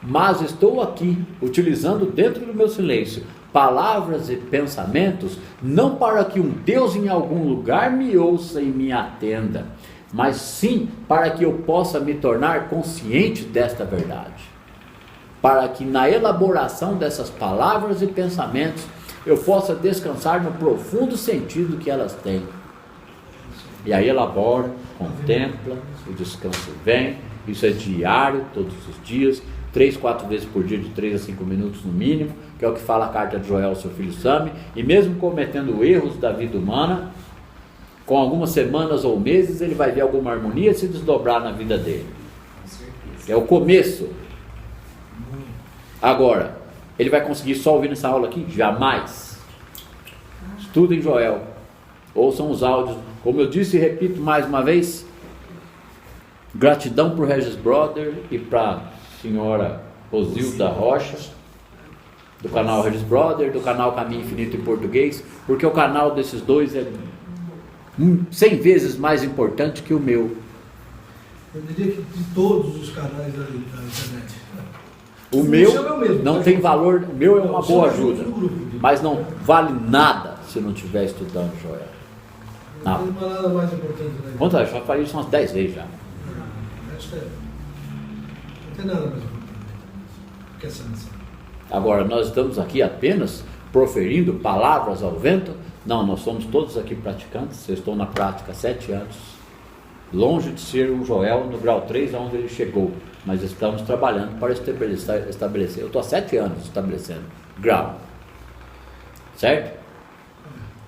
Mas estou aqui, utilizando dentro do meu silêncio palavras e pensamentos, não para que um Deus em algum lugar me ouça e me atenda, mas sim para que eu possa me tornar consciente desta verdade. Para que na elaboração dessas palavras e pensamentos eu possa descansar no profundo sentido que elas têm. E aí elabora, contempla, o descanso vem. Isso é diário, todos os dias, 3, 4 vezes por dia, de 3 a 5 minutos no mínimo, que é o que fala a carta de Joel ao seu filho Sami. E mesmo cometendo erros da vida humana, com algumas semanas ou meses, ele vai ver alguma harmonia se desdobrar na vida dele. É o começo. Agora, ele vai conseguir só ouvir nessa aula aqui? Jamais. Estudem Joel, ouçam os áudios. Como eu disse e repito mais uma vez, gratidão para o Regis Brother e para a senhora Rosilda Rocha, do canal Regis Brother, do canal Caminho Infinito em Português, porque o canal desses dois é 100 vezes mais importante que o meu. Eu diria que de todos os canais da internet. O meu não tem valor, o meu é uma boa ajuda, mas não vale nada se não estiver estudando Joel. Não tem nada mais importante, né? Quantas? Já falei isso umas 10 vezes já. Não tem nada mais importante que essa missão. Agora, nós estamos aqui apenas proferindo palavras ao vento? Não, nós somos todos aqui praticantes. Eu estou na prática há 7 anos, longe de ser um Joel no grau 3, aonde ele chegou, mas estamos trabalhando para estabelecer. Eu estou há 7 anos estabelecendo grau, certo?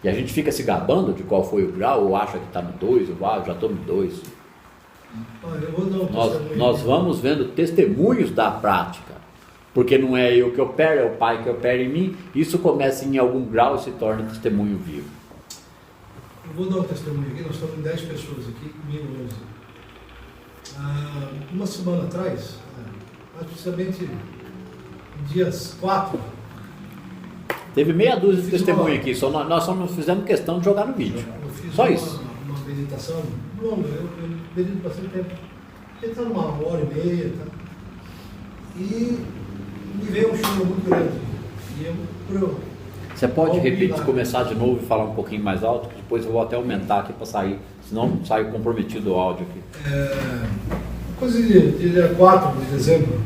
E a gente fica se gabando de qual foi o grau, ou acha que está no 2, ou já estou no 2. Nós vamos vendo testemunhos da prática, porque não é eu que opero, é o Pai que opera em mim. Isso começa em algum grau e se torna testemunho vivo. Eu vou dar um testemunho aqui. Nós estamos em 10 pessoas aqui, comigo hoje. Uma semana atrás, mais precisamente dias 4, teve meia dúzia de testemunhos aqui, nós só não fizemos questão de jogar no vídeo. Só isso. Uma meditação longa, eu medito bastante tempo. Meditando uma hora e meia, tá? E me veio um choro muito grande. E você pode repetir, começar de novo e falar um pouquinho mais alto, que depois eu vou até aumentar aqui para sair, senão sai comprometido o áudio aqui. Coisa de dia 4 de dezembro,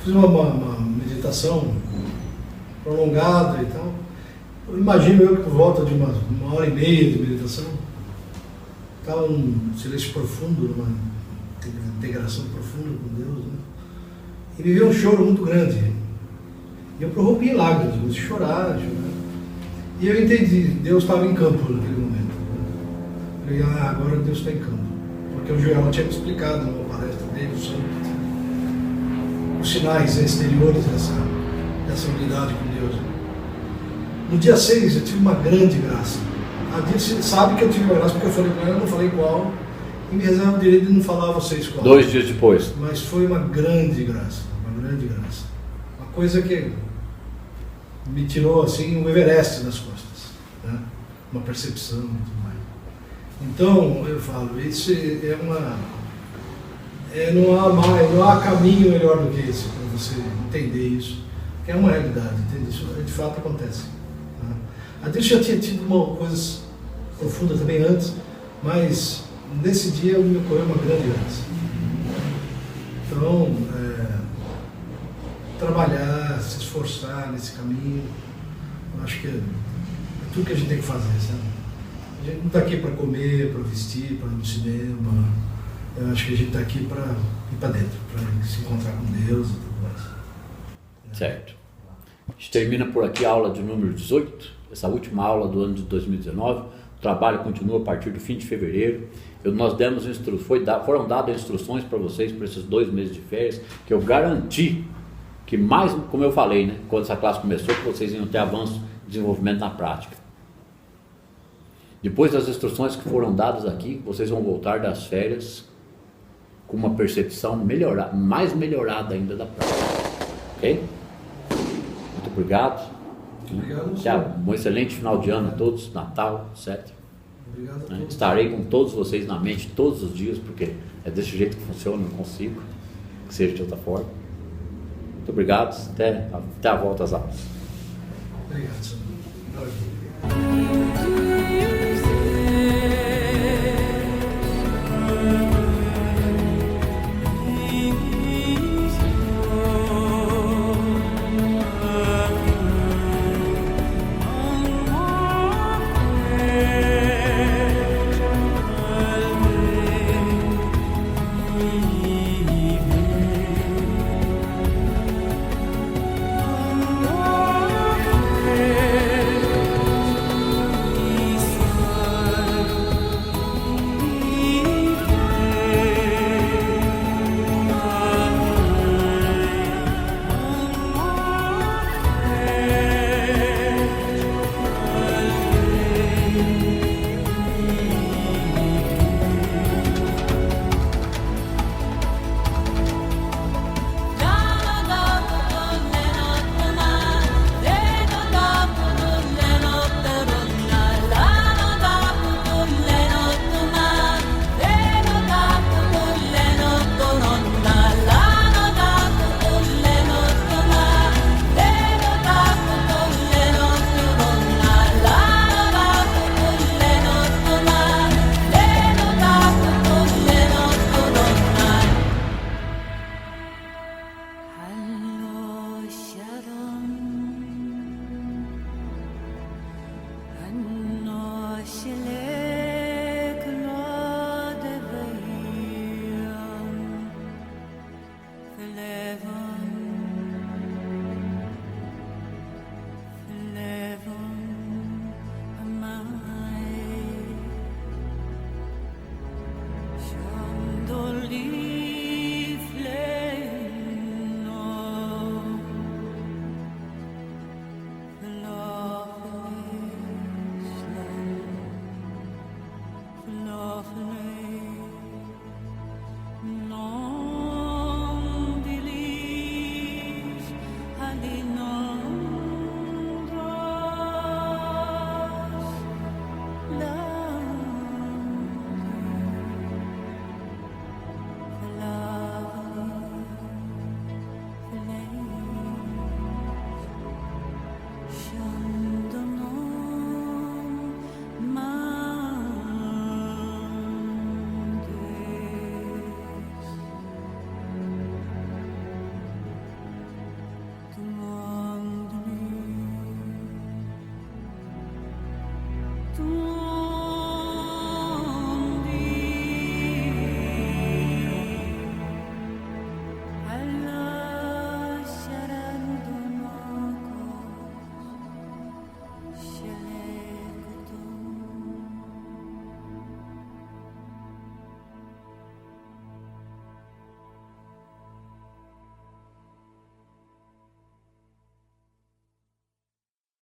fiz uma meditação prolongada e tal. Eu imagino eu que por volta de uma hora e meia de meditação, estava um silêncio profundo, uma integração profunda com Deus, né? E me veio um choro muito grande. E eu prorrompi em lágrimas, comecei a chorar. E eu entendi, Deus estava em campo naquele momento. Eu falei, agora Deus está em campo. Porque o Joel tinha me explicado numa palestra dele os sinais exteriores dessa unidade com Deus. No dia 6 eu tive uma grande graça. A Dirce sabe que eu tive uma graça porque eu falei com ela, eu não falei qual, e me reservo o direito de não falar a vocês qual. 2 dias depois. Mas foi uma grande graça, uma grande graça. Uma coisa que me tirou assim um Everest das costas, né? Uma percepção e tudo mais. Então eu falo, isso é não há caminho melhor do que esse para você entender isso, que é uma realidade, entende? Isso de fato acontece, né? A Deus já tinha tido uma coisa profunda também antes, mas nesse dia me ocorreu uma grande graça. Então, trabalhar, se esforçar nesse caminho, eu acho que é tudo que a gente tem que fazer, sabe? A gente não está aqui para comer, para vestir, para ir no cinema. Eu acho que a gente está aqui para ir para dentro, para se encontrar com Deus e tudo mais. Certo. A gente termina por aqui a aula de número 18, essa última aula do ano de 2019. O trabalho continua a partir do fim de fevereiro. Nós demos foram dadas instruções para vocês por esses 2 meses de férias, que eu garanti que mais, como eu falei, né, quando essa classe começou, que vocês iam ter avanço e desenvolvimento na prática. Depois das instruções que foram dadas aqui, vocês vão voltar das férias com uma percepção mais melhorada ainda da prática. Ok? Muito obrigado. Obrigado. Um excelente final de ano a todos, Natal, etc. Obrigado a todos. Estarei com todos vocês na mente todos os dias, porque é desse jeito que funciona, não consigo que seja de outra forma. Muito obrigado, até a volta às aulas. Obrigado, senhor.